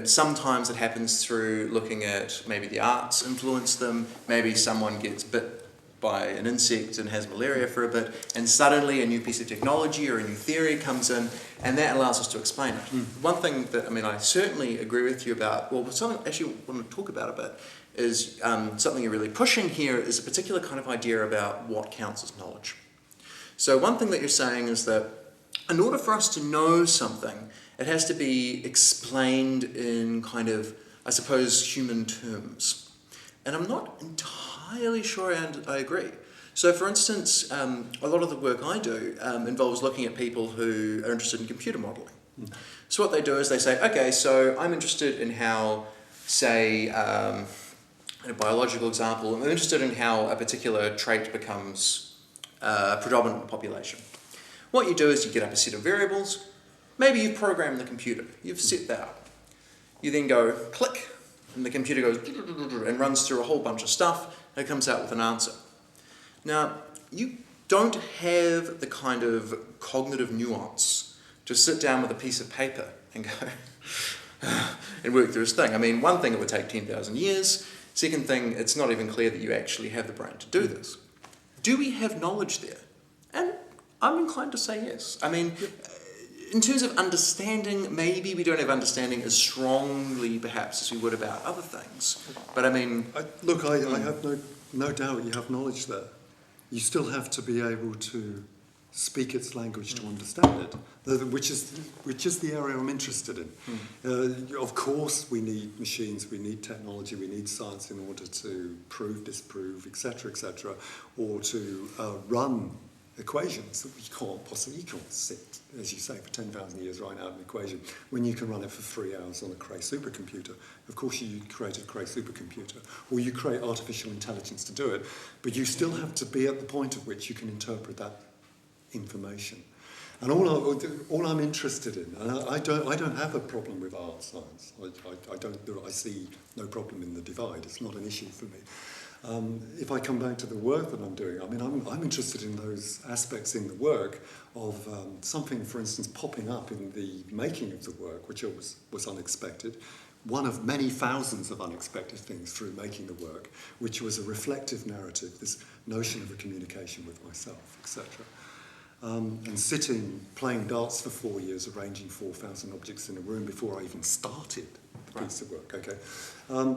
sometimes it happens through looking at maybe the arts influence them, maybe someone gets bit by an insect and has malaria for a bit, and suddenly a new piece of technology or a new theory comes in, and that allows us to explain it. One thing that, I certainly agree with you about, something I actually want to talk about a bit, is something you're really pushing here is a particular kind of idea about what counts as knowledge. So one thing that you're saying is that in order for us to know something, it has to be explained in kind of, I suppose, human terms. And I'm not entirely sure I agree. So for instance, a lot of the work I do involves looking at people who are interested in computer modelling. So what they do is they say, okay, so I'm interested in how, say, in a biological example, I'm interested in how a particular trait becomes predominant in the population. What you do is you get up a set of variables. Maybe you've programmed the computer. You've set that up. You then go click, and the computer goes and runs through a whole bunch of stuff, and it comes out with an answer. Now, you don't have the kind of cognitive nuance to sit down with a piece of paper and go and work through this thing. One thing, it would take 10,000 years. Second thing, it's not even clear that you actually have the brain to do this. Do we have knowledge there? And I'm inclined to say yes. in terms of understanding, maybe we don't have understanding as strongly, perhaps, as we would about other things. But I mean... I have no doubt you have knowledge there. You still have to be able to speak its language to understand it, which is the area I'm interested in. Of course, we need machines, we need technology, we need science in order to prove, disprove, etc., or to run equations that you can't sit, as you say, for 10,000 years writing out an equation when you can run it for 3 hours on a Cray supercomputer. Of course you create a Cray supercomputer, or you create artificial intelligence to do it, but you still have to be at the point at which you can interpret that information. And all I'm interested in, and I don't have a problem with art science. I see no problem in the divide. It's not an issue for me. If I come back to the work that I'm doing, I mean, I'm interested in those aspects in the work of something, for instance, popping up in the making of the work, which was unexpected. One of many thousands of unexpected things through making the work, which was a reflective narrative, this notion of a communication with myself, etc. And sitting, playing darts for 4 years, arranging 4,000 objects in a room before I even started the piece of work,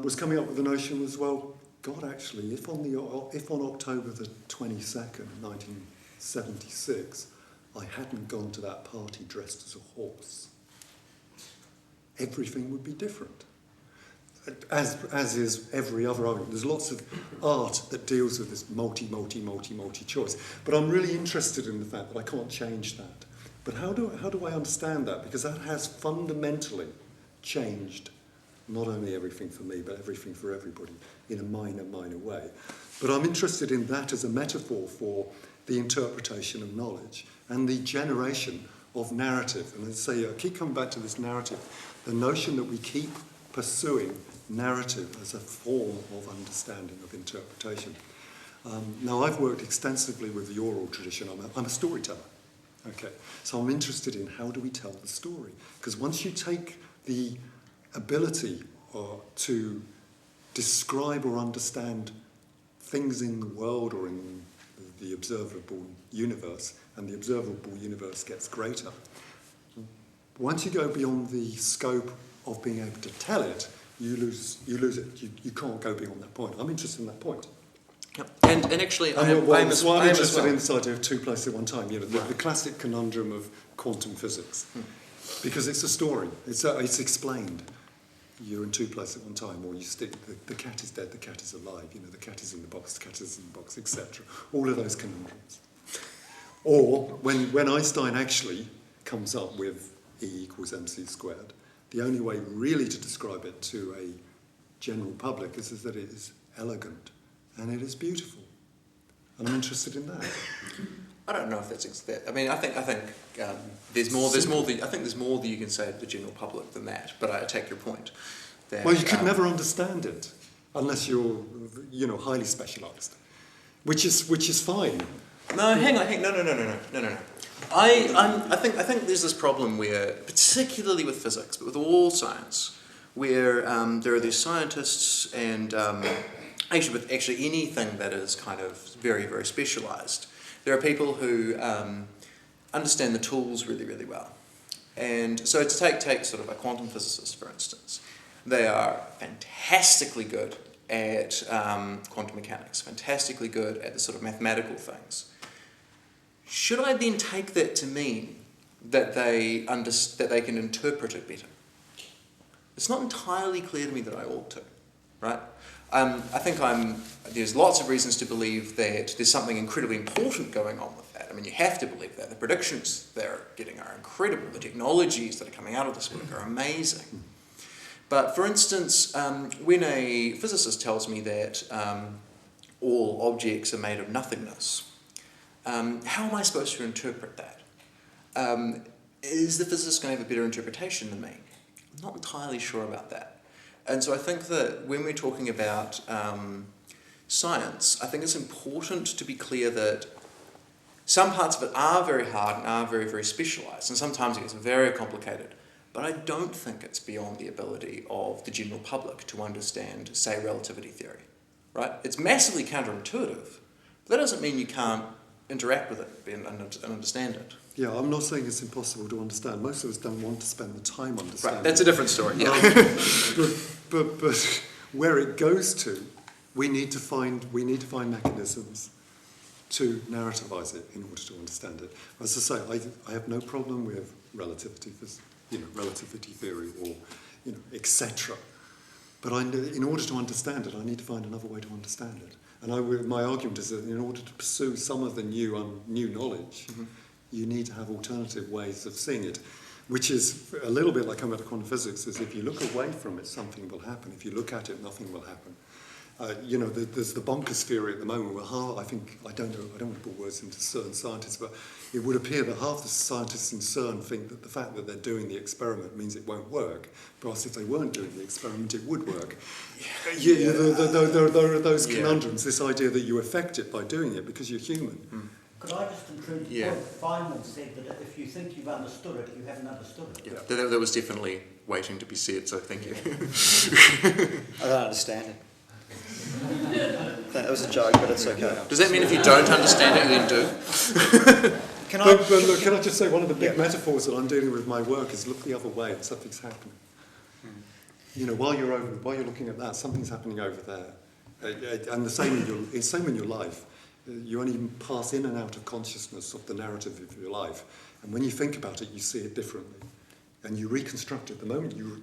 was coming up with the notion as well, God, actually, if on October the 22nd, 1976, I hadn't gone to that party dressed as a horse, everything would be different. As is every other argument. There's lots of art that deals with this multi choice. But I'm really interested in the fact that I can't change that. But how do I understand that? Because that has fundamentally changed not only everything for me, but everything for everybody in a minor way. But I'm interested in that as a metaphor for the interpretation of knowledge and the generation of narrative. And as I say, I keep coming back to this narrative, the notion that we keep pursuing narrative as a form of understanding, of interpretation. Now, I've worked extensively with the oral tradition. I'm a storyteller. Okay, so I'm interested in how do we tell the story? Because once you take the ability to describe or understand things in the world or in the observable universe, and the observable universe gets greater, once you go beyond the scope of being able to tell it, you lose it. You can't go beyond that point. I'm interested in that point. Yep. And actually, I'm interested in this idea of two places at one time. You know, the classic conundrum of quantum physics, because it's a story. It's explained. You're in two places at one time, or you stick. The cat is dead. The cat is alive. You know, the cat is in the box. The cat is in the box, etc. All of those conundrums. Or when Einstein actually comes up with E equals mc squared, the only way really to describe it to a general public is that it is elegant and it is beautiful. And I'm interested in that. I don't know if that's that. I mean, I think there's more that you can say to the general public than that. But I take your point. That, well, you could never understand it unless you're, highly specialised, which is fine. No, hang on. No. I think there's this problem where, particularly with physics, but with all science, where there are these scientists and actually with anything that is kind of very, very specialised, there are people who understand the tools really, really well. And so to take sort of a quantum physicist, for instance, they are fantastically good at quantum mechanics, fantastically good at the sort of mathematical things. Should I then take that to mean that they can interpret it better? It's not entirely clear to me that I ought to, right? I think there's lots of reasons to believe that there's something incredibly important going on with that. I mean, you have to believe that. The predictions they're getting are incredible. The technologies that are coming out of this work are amazing. But for instance, when a physicist tells me that all objects are made of nothingness, how am I supposed to interpret that? Is the physicist going to have a better interpretation than me? I'm not entirely sure about that. And so I think that when we're talking about science, I think it's important to be clear that some parts of it are very hard and are very, very specialised, and sometimes it gets very complicated. But I don't think it's beyond the ability of the general public to understand, say, relativity theory, right? It's massively counterintuitive, but that doesn't mean you can't interact with it and understand it. Yeah, I'm not saying it's impossible to understand. Most of us don't want to spend the time understanding. Right, that's a different story. Yeah. But where it goes to, we need to find mechanisms to narrativize it in order to understand it. As I say, I have no problem with relativity theory, or etc. But in order to understand it, I need to find another way to understand it. And my argument is that in order to pursue some of the new knowledge, you need to have alternative ways of seeing it, which is a little bit like coming back to quantum physics, is if you look away from it, something will happen. If you look at it, nothing will happen. There's the bonkers theory at the moment where I don't want to put words into CERN scientists, but it would appear that half the scientists in CERN think that the fact that they're doing the experiment means it won't work, whereas if they weren't doing the experiment, it would work. There are those conundrums, this idea that you affect it by doing it because you're human. Could I just intrude? Yeah. Feynman said that if you think you've understood it, you haven't understood it. Yeah, that was definitely waiting to be said, so thank you. I don't understand it. That was a joke, but it's okay. Does that mean if you don't understand it, you then do? But look, can I just say, one of the big metaphors that I'm dealing with my work is look the other way, something's happening. While you're looking at that, something's happening over there. And the same in your life. You only pass in and out of consciousness of the narrative of your life. And when you think about it, you see it differently. And you reconstruct it. The moment you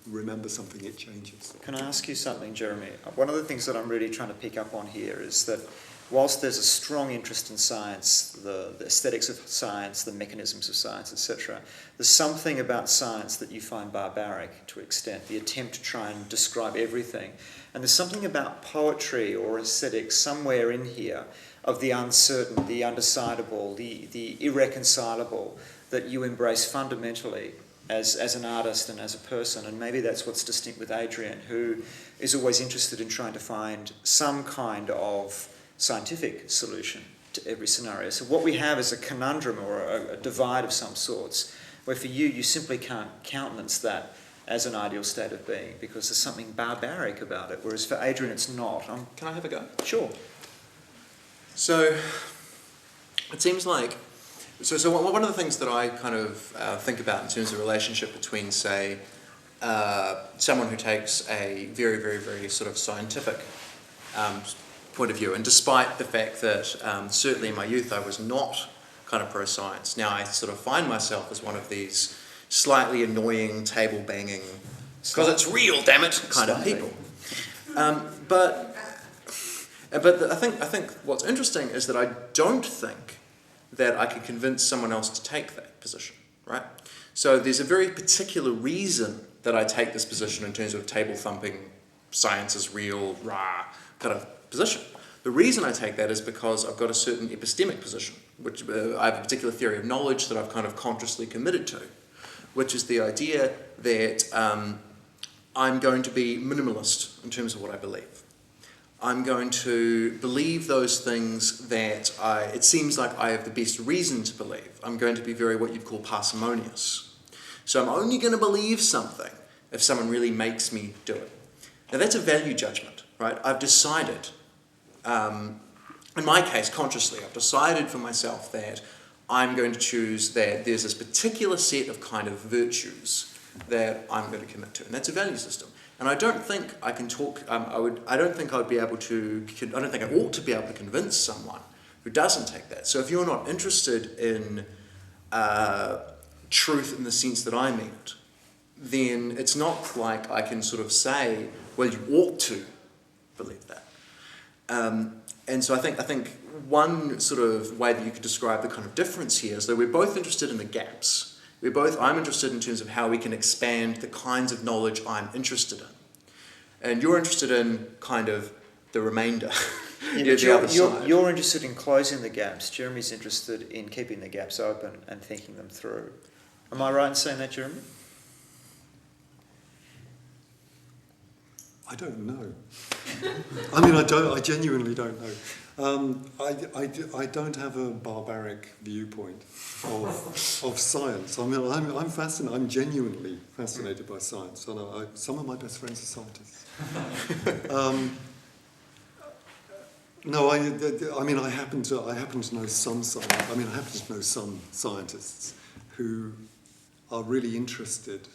remember something, it changes. Can I ask you something, Jeremy? One of the things that I'm really trying to pick up on here is that whilst there's a strong interest in science, the aesthetics of science, the mechanisms of science, etc., there's something about science that you find barbaric to an extent, the attempt to try and describe everything. And there's something about poetry or aesthetics somewhere in here of the uncertain, the undecidable, the irreconcilable, that you embrace fundamentally as an artist and as a person. And maybe that's what's distinct with Adrian, who is always interested in trying to find some kind of scientific solution to every scenario. So what we have is a conundrum or a divide of some sorts, where for you simply can't countenance that as an ideal state of being because there's something barbaric about it, whereas for Adrian it's not. Can I have a go? Sure. So it seems like, so one of the things that I kind of think about in terms of the relationship between, say, someone who takes a very, very, very sort of scientific point of view, and despite the fact that certainly in my youth I was not kind of pro-science, now I sort of find myself as one of these slightly annoying, table-banging, because it's real, damn it, kind of people. But I think what's interesting is that I don't think that I can convince someone else to take that position, right? So there's a very particular reason that I take this position in terms of table-thumping, science is real, rah, kind of position. The reason I take that is because I've got a certain epistemic position, which I have a particular theory of knowledge that I've kind of consciously committed to, which is the idea that I'm going to be minimalist in terms of what I believe. I'm going to believe those things that it seems like I have the best reason to believe. I'm going to be very what you'd call parsimonious. So I'm only going to believe something if someone really makes me do it. Now that's a value judgment, right? I've decided, in my case consciously, I've decided for myself that I'm going to choose that there's this particular set of kind of virtues that I'm going to commit to, and that's a value system. And I don't think I can talk. I don't think I ought to be able to convince someone who doesn't take that. So if you're not interested in truth in the sense that I mean it, then it's not like I can sort of say, well, you ought to believe that. And so I think one sort of way that you could describe the kind of difference here is that we're both interested in the gaps. I'm interested in terms of how we can expand the kinds of knowledge I'm interested in. And you're interested in kind of the remainder. You're interested in closing the gaps. Jeremy's interested in keeping the gaps open and thinking them through. Am I right in saying that, Jeremy? I don't know. I mean, I genuinely don't know. I don't have a barbaric viewpoint of science. I mean, I'm fascinated. I'm genuinely fascinated by science. Some of my best friends are scientists. No, I mean, I happen to know some scientists who are really interested,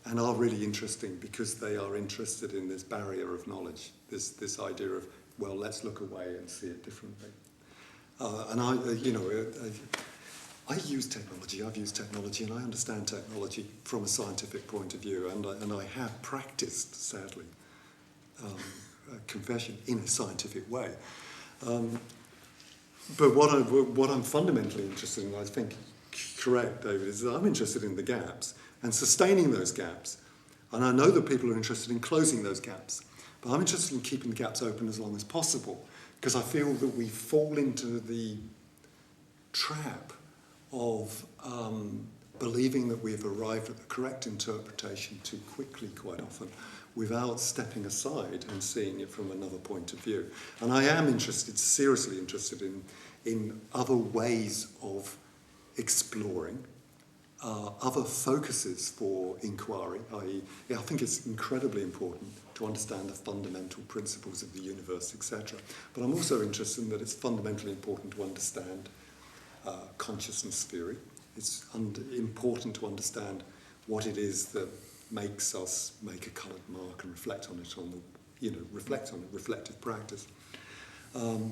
and are really interesting because they are interested in this barrier of knowledge, this idea of, well, let's look away and see it differently. And I use technology. I've used technology, and I understand technology from a scientific point of view, and I have practiced, sadly, confession in a scientific way. But what I'm fundamentally interested in, I think, correct, David, is that I'm interested in the gaps and sustaining those gaps. And I know that people are interested in closing those gaps. But I'm interested in keeping the gaps open as long as possible, because I feel that we fall into the trap of believing that we've arrived at the correct interpretation too quickly quite often, without stepping aside and seeing it from another point of view. And I am seriously interested in other ways of exploring, other focuses for inquiry, i.e., I think it's incredibly important to understand the fundamental principles of the universe, etc. But I'm also interested in that it's fundamentally important to understand consciousness theory. It's important to understand what it is that makes us make a coloured mark and reflect on it, reflective practice,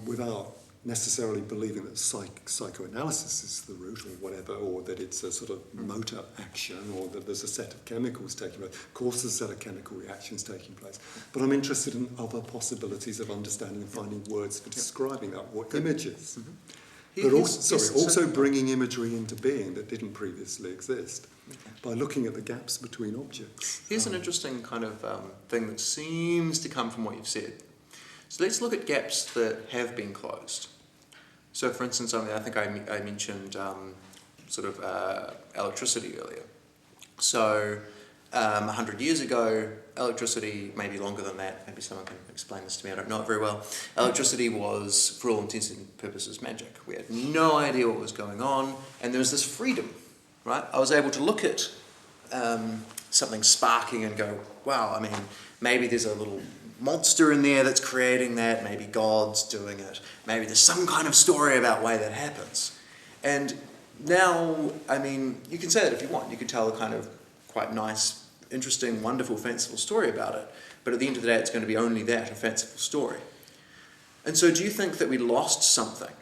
without necessarily believing that psychoanalysis is the root or whatever, or that it's a sort of motor action, or that there's a set of chemicals taking place. Of course there's a set of chemical reactions taking place. But I'm interested in other possibilities of understanding and finding words for describing that, or images. But also bringing imagery into being that didn't previously exist, by looking at the gaps between objects. Here's an interesting kind of thing that seems to come from what you've said. So let's look at gaps that have been closed. So for instance, I think I mentioned electricity earlier. So 100 years ago, electricity, maybe longer than that, maybe someone can explain this to me, I don't know it very well. Electricity was, for all intents and purposes, magic. We had no idea what was going on, and there was this freedom, right? I was able to look at something sparking and go, wow, I mean, maybe there's a little monster in there that's creating that, maybe God's doing it, maybe there's some kind of story about why that happens. And now, I mean, you can say that if you want, you could tell a kind of quite nice, interesting, wonderful, fanciful story about it, but at the end of the day it's going to be only that, a fanciful story. And so do you think that we lost something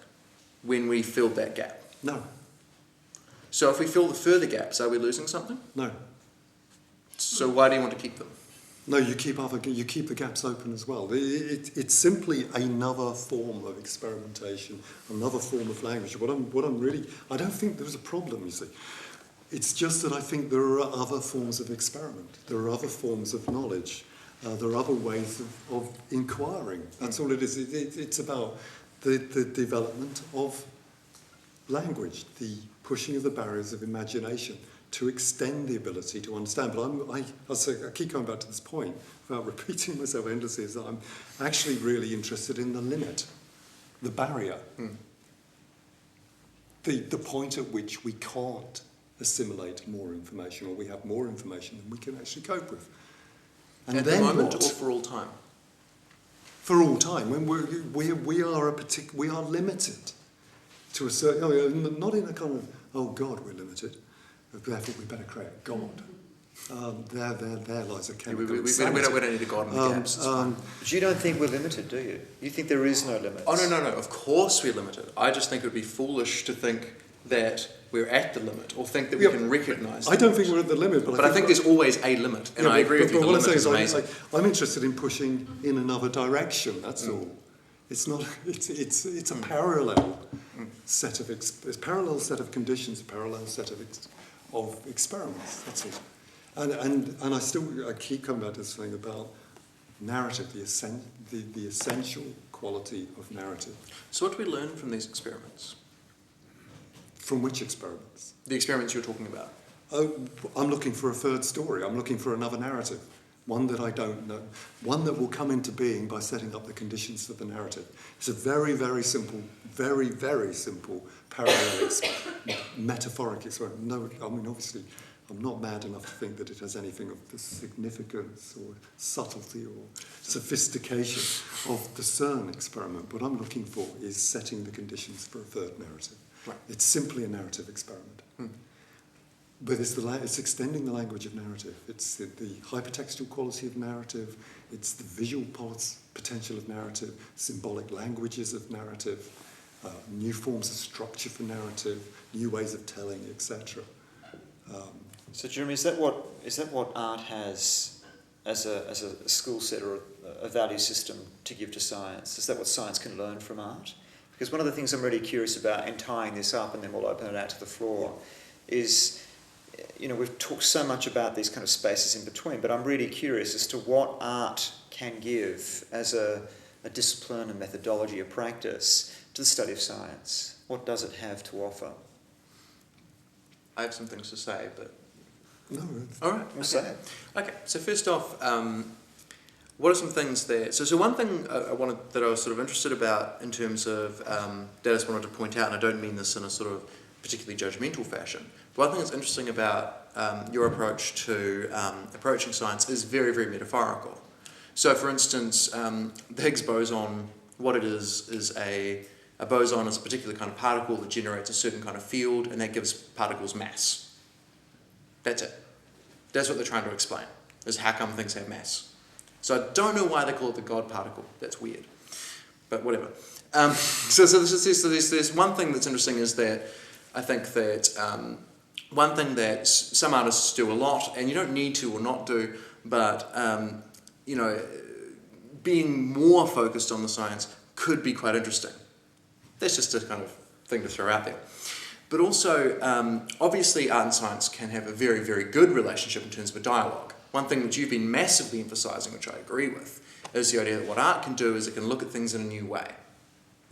when we filled that gap? No. So if we fill the further gaps, are we losing something? No. So why do you want to keep them? No, you keep the gaps open as well. It's simply another form of experimentation, another form of language. I don't think there's a problem, you see. It's just that I think there are other forms of experiment. There are other forms of knowledge. There are other ways of inquiring. That's all it is. It's about the development of language, the pushing of the barriers of imagination to extend the ability to understand. But I keep going back to this point, without repeating myself endlessly, is that I'm actually really interested in the limit, the barrier, the point at which we can't assimilate more information, or we have more information than we can actually cope with. And at then the moment, what? or for all time? For all time, when we are limited to a certain, not in a kind of, oh God, we're limited, therefore we better create God. There lies a chemical We don't need a God in the gaps. But you don't think we're limited, do you? You think there is no limit? Oh, no. Of course we're limited. I just think it would be foolish to think that we're at the limit, or think that we can recognise. I don't think we're at the limit, but I think there's always a limit, and I agree with you. But The what I'm limit saying is is, amazing. I'm interested in pushing in another direction. That's all. It's not. It's a parallel set of parallel set of conditions, a parallel set of experiments. That's all. And I keep coming back to this thing about narrative, the essential quality of narrative. So what do we learn from these experiments? From which experiments? The experiments you're talking about. Oh, I'm looking for a third story. I'm looking for another narrative, one that I don't know, one that will come into being by setting up the conditions for the narrative. It's a very, very simple, parallel metaphoric experiment. No, I mean, obviously, I'm not mad enough to think that it has anything of the significance or subtlety or sophistication of the CERN experiment. What I'm looking for is setting the conditions for a third narrative. Right. It's simply a narrative experiment. But it's extending the language of narrative. It's the hypertextual quality of narrative. It's the visual potential of narrative, symbolic languages of narrative, new forms of structure for narrative, new ways of telling, etc. So, Jeremy, is that what art has as a skill set or a value system to give to science? Is that what science can learn from art? Because one of the things I'm really curious about in tying this up, and then we'll open it out to the floor, is, we've talked so much about these kind of spaces in between, but I'm really curious as to what art can give as a discipline, a methodology, a practice to the study of science. What does it have to offer? I have some things to say, but... No, All right. We'll say it. Okay, so first off, what are some things there? So one thing that I was sort of interested about in terms of that I just wanted to point out, and I don't mean this in a sort of particularly judgmental fashion, but one thing that's interesting about your approach to approaching science is very, very metaphorical. So for instance, the Higgs boson, what it is a boson is a particular kind of particle that generates a certain kind of field, and that gives particles mass. That's it. That's what they're trying to explain, is how come things have mass. So I don't know why they call it the God particle. That's weird. But whatever. So there's one thing that's interesting is that I think that one thing that some artists do a lot, and you don't need to or not do, but being more focused on the science could be quite interesting. That's just a kind of thing to throw out there. But also, obviously, art and science can have a very, very good relationship in terms of a dialogue. One thing that you've been massively emphasising, which I agree with, is the idea that what art can do is it can look at things in a new way.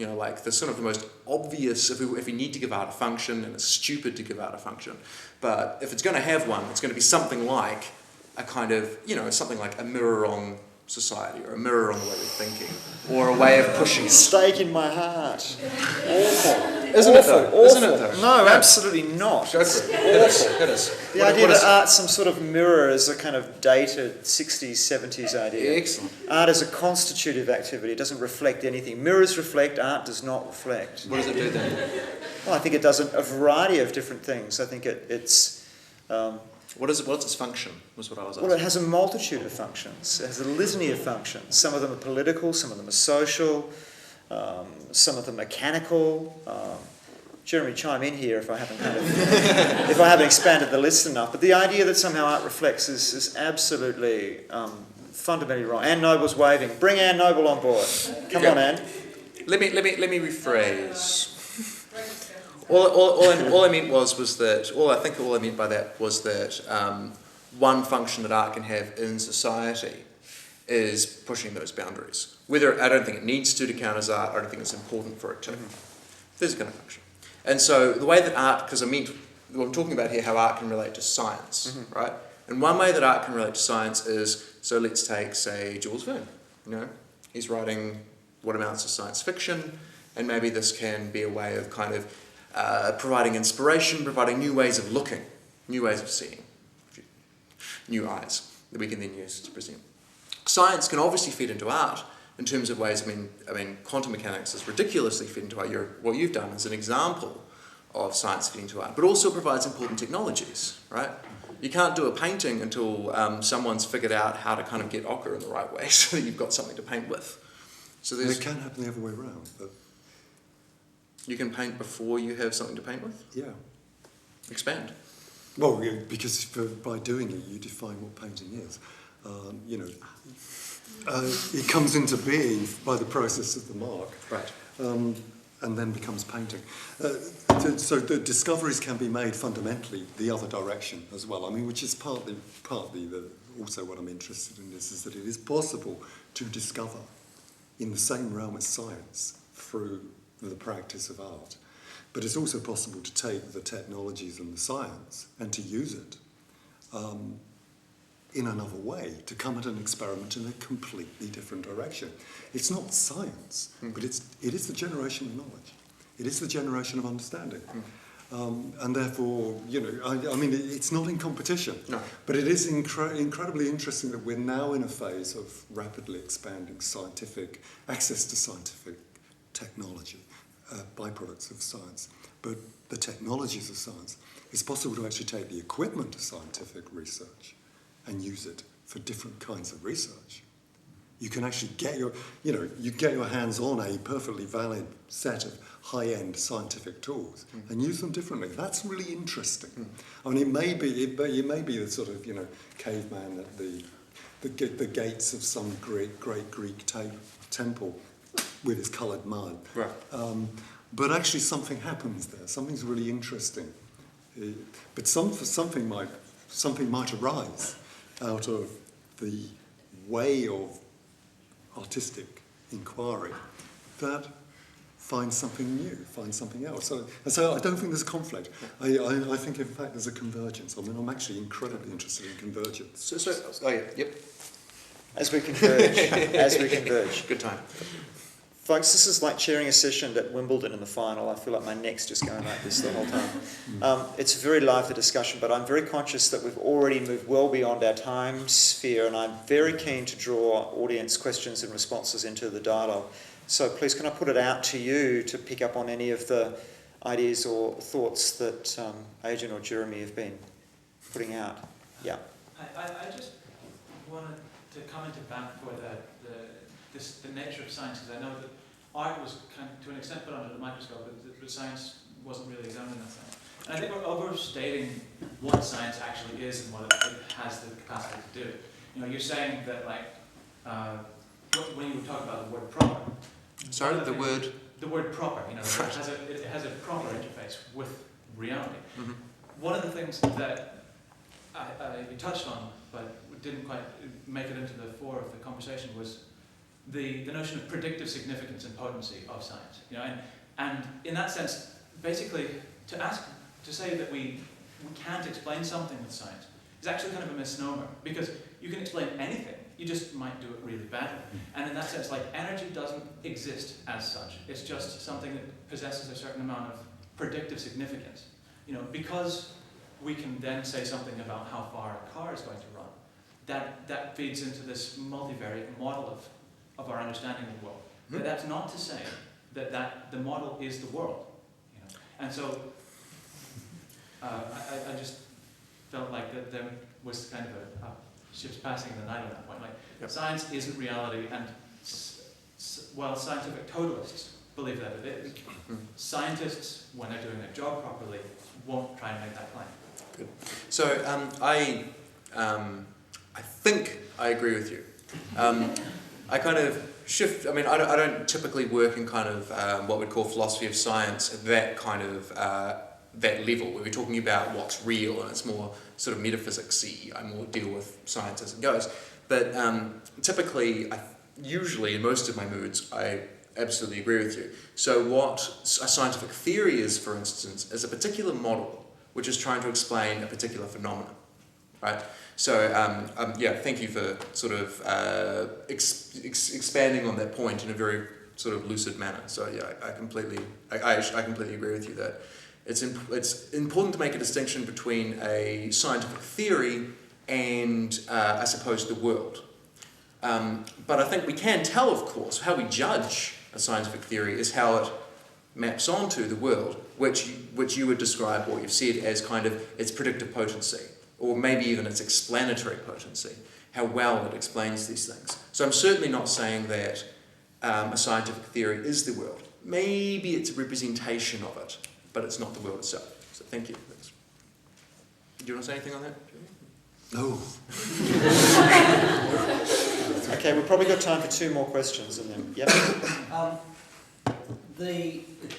Like the sort of the most obvious, if we need to give art a function, and it's stupid to give art a function, but if it's going to have one, it's going to be something like a kind of, something like a mirror on society, or a mirror on the way we're thinking, or a way of pushing it. Stake in my heart. Awful. Isn't it though? Isn't it though? No, absolutely not. Go for it. It is. The idea that art's some sort of mirror is a kind of dated 60s, 70s idea. Excellent. Art is a constitutive activity. It doesn't reflect anything. Mirrors reflect, art does not reflect. What does it do then? Well, I think it does a variety of different things. I think it's... What's its function, was what I was asking. Well, it has a multitude of functions. It has a litany of functions. Some of them are political, some of them are social, some of them mechanical. Jeremy, chime in here if I haven't expanded the list enough. But the idea that somehow art reflects is absolutely fundamentally wrong. Anne Noble's waving. Bring Anne Noble on board. Come on, Anne. Let me rephrase. All I meant by that was that one function that art can have in society is pushing those boundaries. Whether I don't think it needs to count as art, I don't think it's important for it to. There's a kind of function. And so the way that art, because I'm talking about here how art can relate to science, right? And one way that art can relate to science is, so let's take, say, Jules Verne. He's writing what amounts to science fiction, and maybe this can be a way of kind of providing inspiration, providing new ways of looking, new ways of seeing, new eyes that we can then use to present. Science can obviously feed into art in terms of ways, I mean, quantum mechanics is ridiculously fed into art. What you've done is an example of science feeding into art, but also provides important technologies, right? You can't do a painting until someone's figured out how to kind of get ochre in the right way so that you've got something to paint with. So it can happen the other way around, but... You can paint before you have something to paint with? Yeah. Expand. Well, because by doing it, you define what painting is. It comes into being by the process of the mark. Right. And then becomes painting. So the discoveries can be made fundamentally the other direction as well. I mean, which is partly also what I'm interested in is that it is possible to discover in the same realm as science through the practice of art. But it's also possible to take the technologies and the science and to use it in another way, to come at an experiment in a completely different direction. It's not science, but it is the generation of knowledge. It is the generation of understanding. And therefore, I mean, it's not in competition. No. But it is incredibly interesting that we're now in a phase of rapidly expanding access to scientific technology, byproducts of science. But the technologies of science, it's possible to actually take the equipment of scientific research and use it for different kinds of research. You can actually get your hands on a perfectly valid set of high-end scientific tools and use them differently. That's really interesting. I mean, it may be the sort of caveman at the gates of some great Greek temple with his coloured mud. Right. But actually, something happens there. Something's really interesting. But something might arise out of the way of artistic inquiry that finds something new, finds something else. So I don't think there's a conflict. I think, in fact, there's a convergence. I mean, I'm actually incredibly interested in convergence. Yep. As we converge. Good time. Folks, this is like chairing a session at Wimbledon in the final. I feel like my neck's just going like this the whole time. It's a very lively discussion, but I'm very conscious that we've already moved well beyond our time sphere, and I'm very keen to draw audience questions and responses into the dialogue. So please, can I put it out to you to pick up on any of the ideas or thoughts that Adrian or Jeremy have been putting out? Yeah. I just wanted to comment back for the nature of science, because I know that art was kind of, to an extent, put under the microscope, but science wasn't really examined in that sense. And I think we're overstating what science actually is and what it has the capacity to do. You're saying that, when you talk about the word proper. Sorry, the word? The word proper, it has a proper interface with reality. Mm-hmm. One of the things that you touched on, but didn't quite make it into the fore of the conversation, was the notion of predictive significance and potency of science. And in that sense, basically, to say that we can't explain something with science is actually kind of a misnomer, because you can explain anything, you just might do it really badly. And in that sense, energy doesn't exist as such. It's just something that possesses a certain amount of predictive significance. Because we can then say something about how far a car is going to run, that feeds into this multivariate model of our understanding of the world. Mm-hmm. But that's not to say that the model is the world. And so I just felt like that there was kind of a ships passing in the night on that point. Yep. Science isn't reality, and while scientific totalists believe that it is, scientists, when they're doing their job properly, won't try and make that claim. Good. So I think I agree with you. I kind of shift. I mean, I don't typically work in kind of what we'd call philosophy of science at that kind of that level, where we're talking about what's real, and it's more sort of metaphysics-y. I more deal with science as it goes. But typically, usually in most of my moods, I absolutely agree with you. So what a scientific theory is, for instance, is a particular model which is trying to explain a particular phenomenon, right? So thank you for sort of expanding on that point in a very sort of lucid manner. So yeah, I completely agree with you that it's important to make a distinction between a scientific theory and I suppose the world. But I think we can tell, of course, how we judge a scientific theory is how it maps onto the world, which you would describe, what you've said, as kind of its predictive potency, or maybe even its explanatory potency, how well it explains these things. So I'm certainly not saying that a scientific theory is the world. Maybe it's a representation of it, but it's not the world itself. So thank you. Thanks. Do you want to say anything on that? No. Okay, we've probably got time for 2 more questions, and then yep.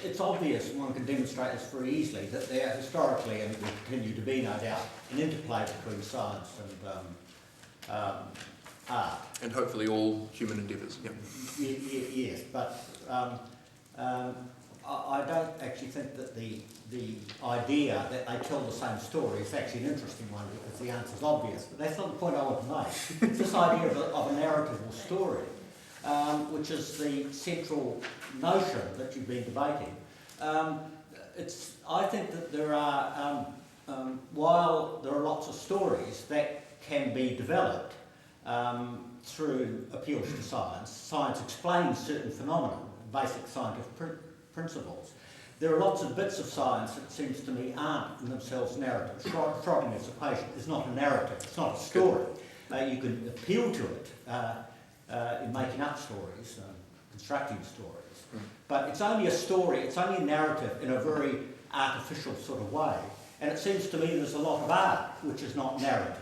It's obvious, one can demonstrate this very easily, that there historically, and will continue to be, no doubt, an interplay between science and art. And hopefully all human endeavours. Yep. Yes, but I don't actually think that the idea that they tell the same story is actually an interesting one, because the answer's obvious. But that's not the point I want to make. This idea of a narrative or story, which is the central notion that you've been debating, I think that there are, while there are lots of stories that can be developed through appeals to science, science explains certain phenomena, basic scientific principles. There are lots of bits of science, it seems to me, aren't in themselves narratives. Schrodinger's equation is not a narrative, it's not a story. You can appeal to it in making up stories, constructing stories, but it's only a story, it's only a narrative in a very artificial sort of way. And it seems to me there's a lot of art which is not narrative,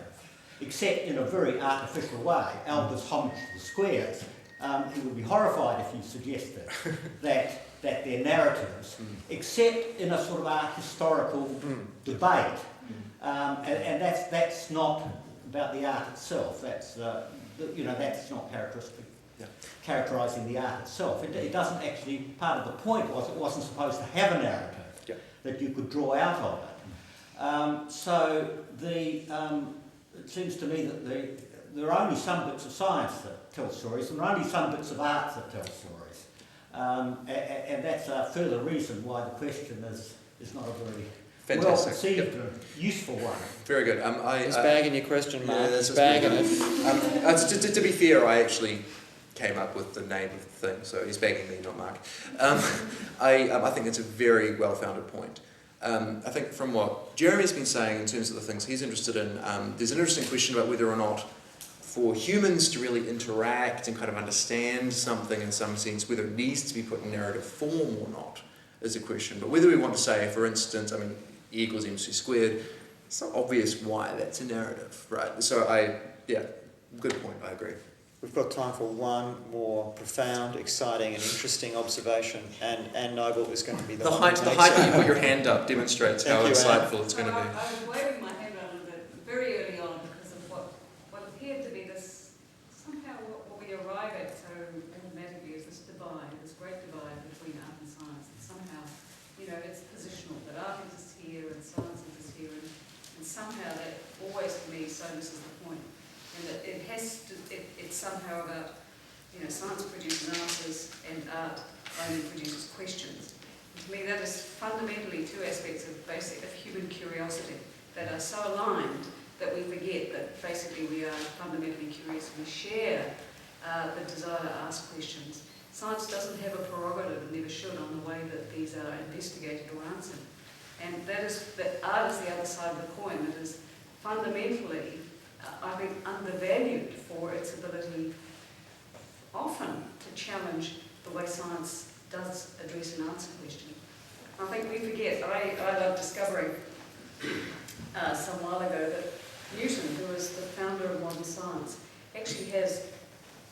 except in a very artificial way. Albert's homage to the squares, he would be horrified if you suggested that they're narratives, except in a sort of art historical debate. And that's not about the art itself. That's that's not characterising the art itself. It doesn't actually. Part of the point was it wasn't supposed to have a narrative that you could draw out of it. It seems to me that there are only some bits of science that tell stories, and there are only some bits of art that tell stories. And that's a further reason why the question is not a very well perceived or useful one. Very good. He's bagging your question, Mark. Yeah, He's bagging it. To be fair, I actually came up with the name of the thing, so he's bagging me, not Mark. I think it's a very well-founded point. I think from what Jeremy's been saying in terms of the things he's interested in, there's an interesting question about whether or not for humans to really interact and kind of understand something in some sense, whether it needs to be put in narrative form or not is a question. But whether we want to say, for instance, E equals mc squared, it's not obvious why that's a narrative, right? So good point, I agree. We've got time for one more profound, exciting and interesting observation, and Noble is going to be the one The height that you put your hand up demonstrates how insightful it's going to be. I was waving my hand around a little bit very early on because of what appeared to be this, somehow what we arrive at so automatically is this divide, this great divide between art and science. And somehow, it's positional, that art exists here and science exists here, and somehow that always for me so misses the point. And that it's somehow about, science produces answers and art only produces questions. And to me, that is fundamentally two aspects of human curiosity that are so aligned that we forget that basically we are fundamentally curious and we share the desire to ask questions. Science doesn't have a prerogative and never should on the way that these are investigated or answered. And that art is the other side of the coin. It is fundamentally, I think, undervalued for its ability often to challenge the way science does address and answer questions. I think we forget, I love discovering some while ago that Newton, who was the founder of modern science, actually has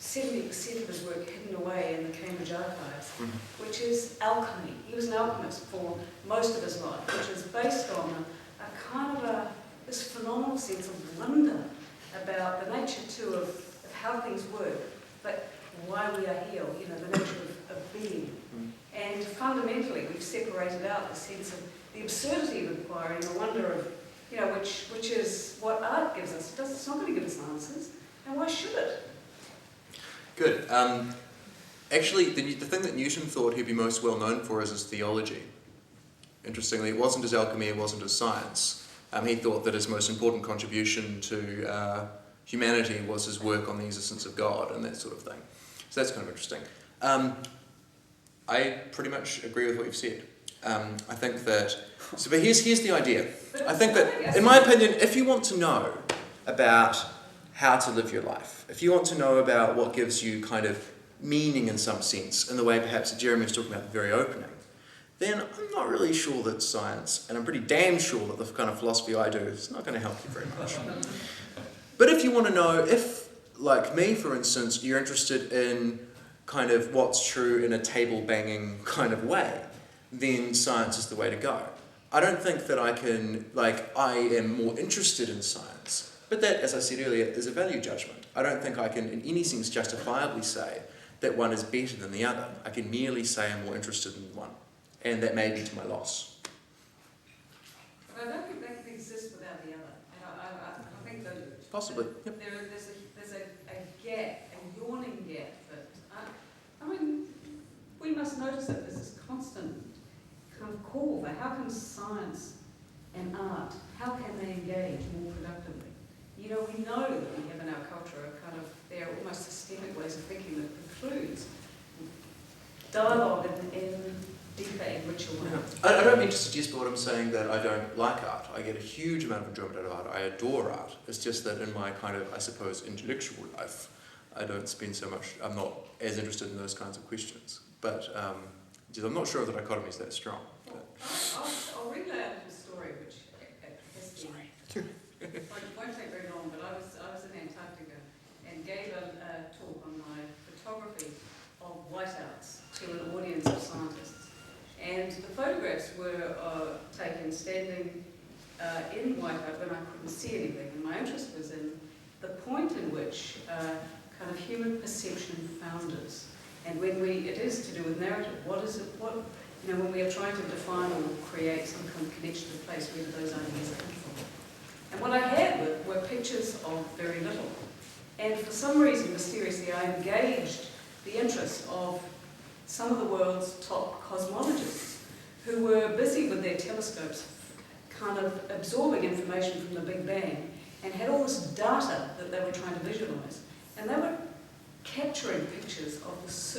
70% of his work hidden away in the Cambridge archives, which is alchemy. He was an alchemist for most of his life, which is based on a kind of this phenomenal sense of wonder about the nature too of how things work, but why we are here, the nature of being. And fundamentally, we've separated out the sense of the absurdity of inquiry and the wonder of, which is what art gives us. It's not going to give us answers, and why should it? Good. Actually, the thing that Newton thought he'd be most well known for is his theology. Interestingly, it wasn't his alchemy, it wasn't his science. He thought that his most important contribution to humanity was his work on the existence of God and that sort of thing. So that's kind of interesting. I pretty much agree with what you've said. I think that... but here's the idea. I think that, in my opinion, if you want to know about how to live your life, if you want to know about what gives you kind of meaning in some sense, in the way perhaps Jeremy was talking about at the very opening, then I'm not really sure that science, and I'm pretty damn sure that the kind of philosophy I do is not going to help you very much. But if you want to know, if, like me for instance, you're interested in kind of what's true in a table-banging kind of way, then science is the way to go. I don't think that I am more interested in science, but that, as I said earlier, is a value judgment. I don't think I can in any sense justifiably say that one is better than the other. I can merely say I'm more interested in one, and that may be to my loss. But I don't think that can exist without the other. And I think that possibly. Yep. There's a gap, a yawning gap that we must notice that there's this constant kind of call for how can science and art, how can they engage more productively? You know, we know that we have in our culture a kind of, there are almost systemic ways of thinking that precludes dialogue in deeper and richer ways. I don't mean to suggest by what I'm saying that I don't like art. I get a huge amount of enjoyment out of art. I adore art. It's just that in my kind of, I suppose, intellectual life, I don't spend so much, I'm not as interested in those kinds of questions. But I'm not sure if the dichotomy is that strong. I'll read out a story which has been, it won't take very long, but I was in Antarctica and gave a talk on my photography of whiteouts to an audience of scientists. And the photographs were taken standing in whiteout when I couldn't see anything. And my interest was in the point in which kind of human perception founders. And when it is to do with narrative, when we are trying to define or create some kind of connection to place, where do those ideas come from? And what I had were pictures of very little. And for some reason, mysteriously, I engaged the interest of some of the world's top cosmologists who were busy with their telescopes, kind of absorbing information from the Big Bang, and had all this data that they were trying to visualize. And they were capturing pictures of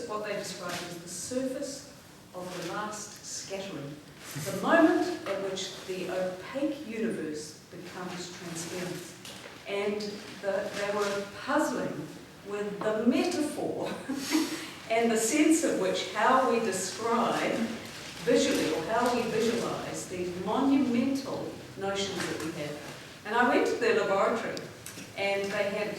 what they described as the surface of the last scattering, the moment at which the opaque universe becomes transparent. And they were puzzling with the metaphor and the sense of which how we describe visually, or how we visualize these monumental notions that we have. And I went to their laboratory, and they had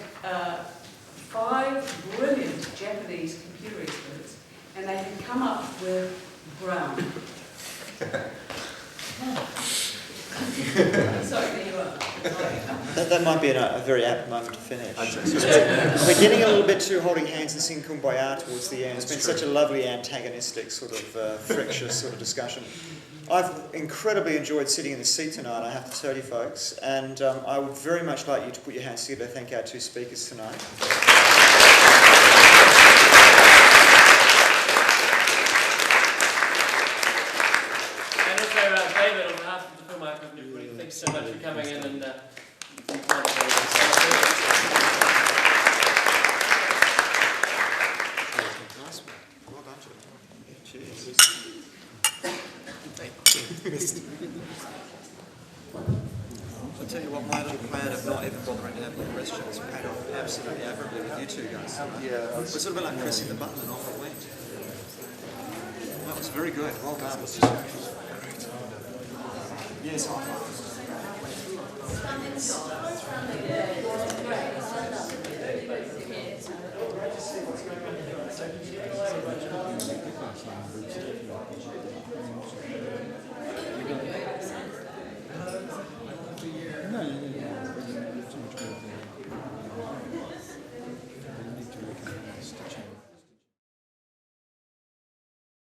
5 brilliant Japanese computer experts, and they had come up with brown. Sorry, there you are. That might be a very apt moment to finish. We're getting a little bit too holding hands and singing Kumbaya towards the end. It's been such a lovely antagonistic sort of frictious sort of discussion. I've incredibly enjoyed sitting in the seat tonight, I have to tell you folks, and I would very much like you to put your hands together to thank our 2 speakers tonight. David, on behalf of the Film Archive of Newbury, thanks so much for coming in and Nice one. Well done, Jim. Cheers. I'll tell you what, my little plan of not even bothering to have any questions paid off absolutely admirably with you 2 guys. Yeah, it was sort of a bit like pressing the button and off it went. That was very good. Well done. Yes,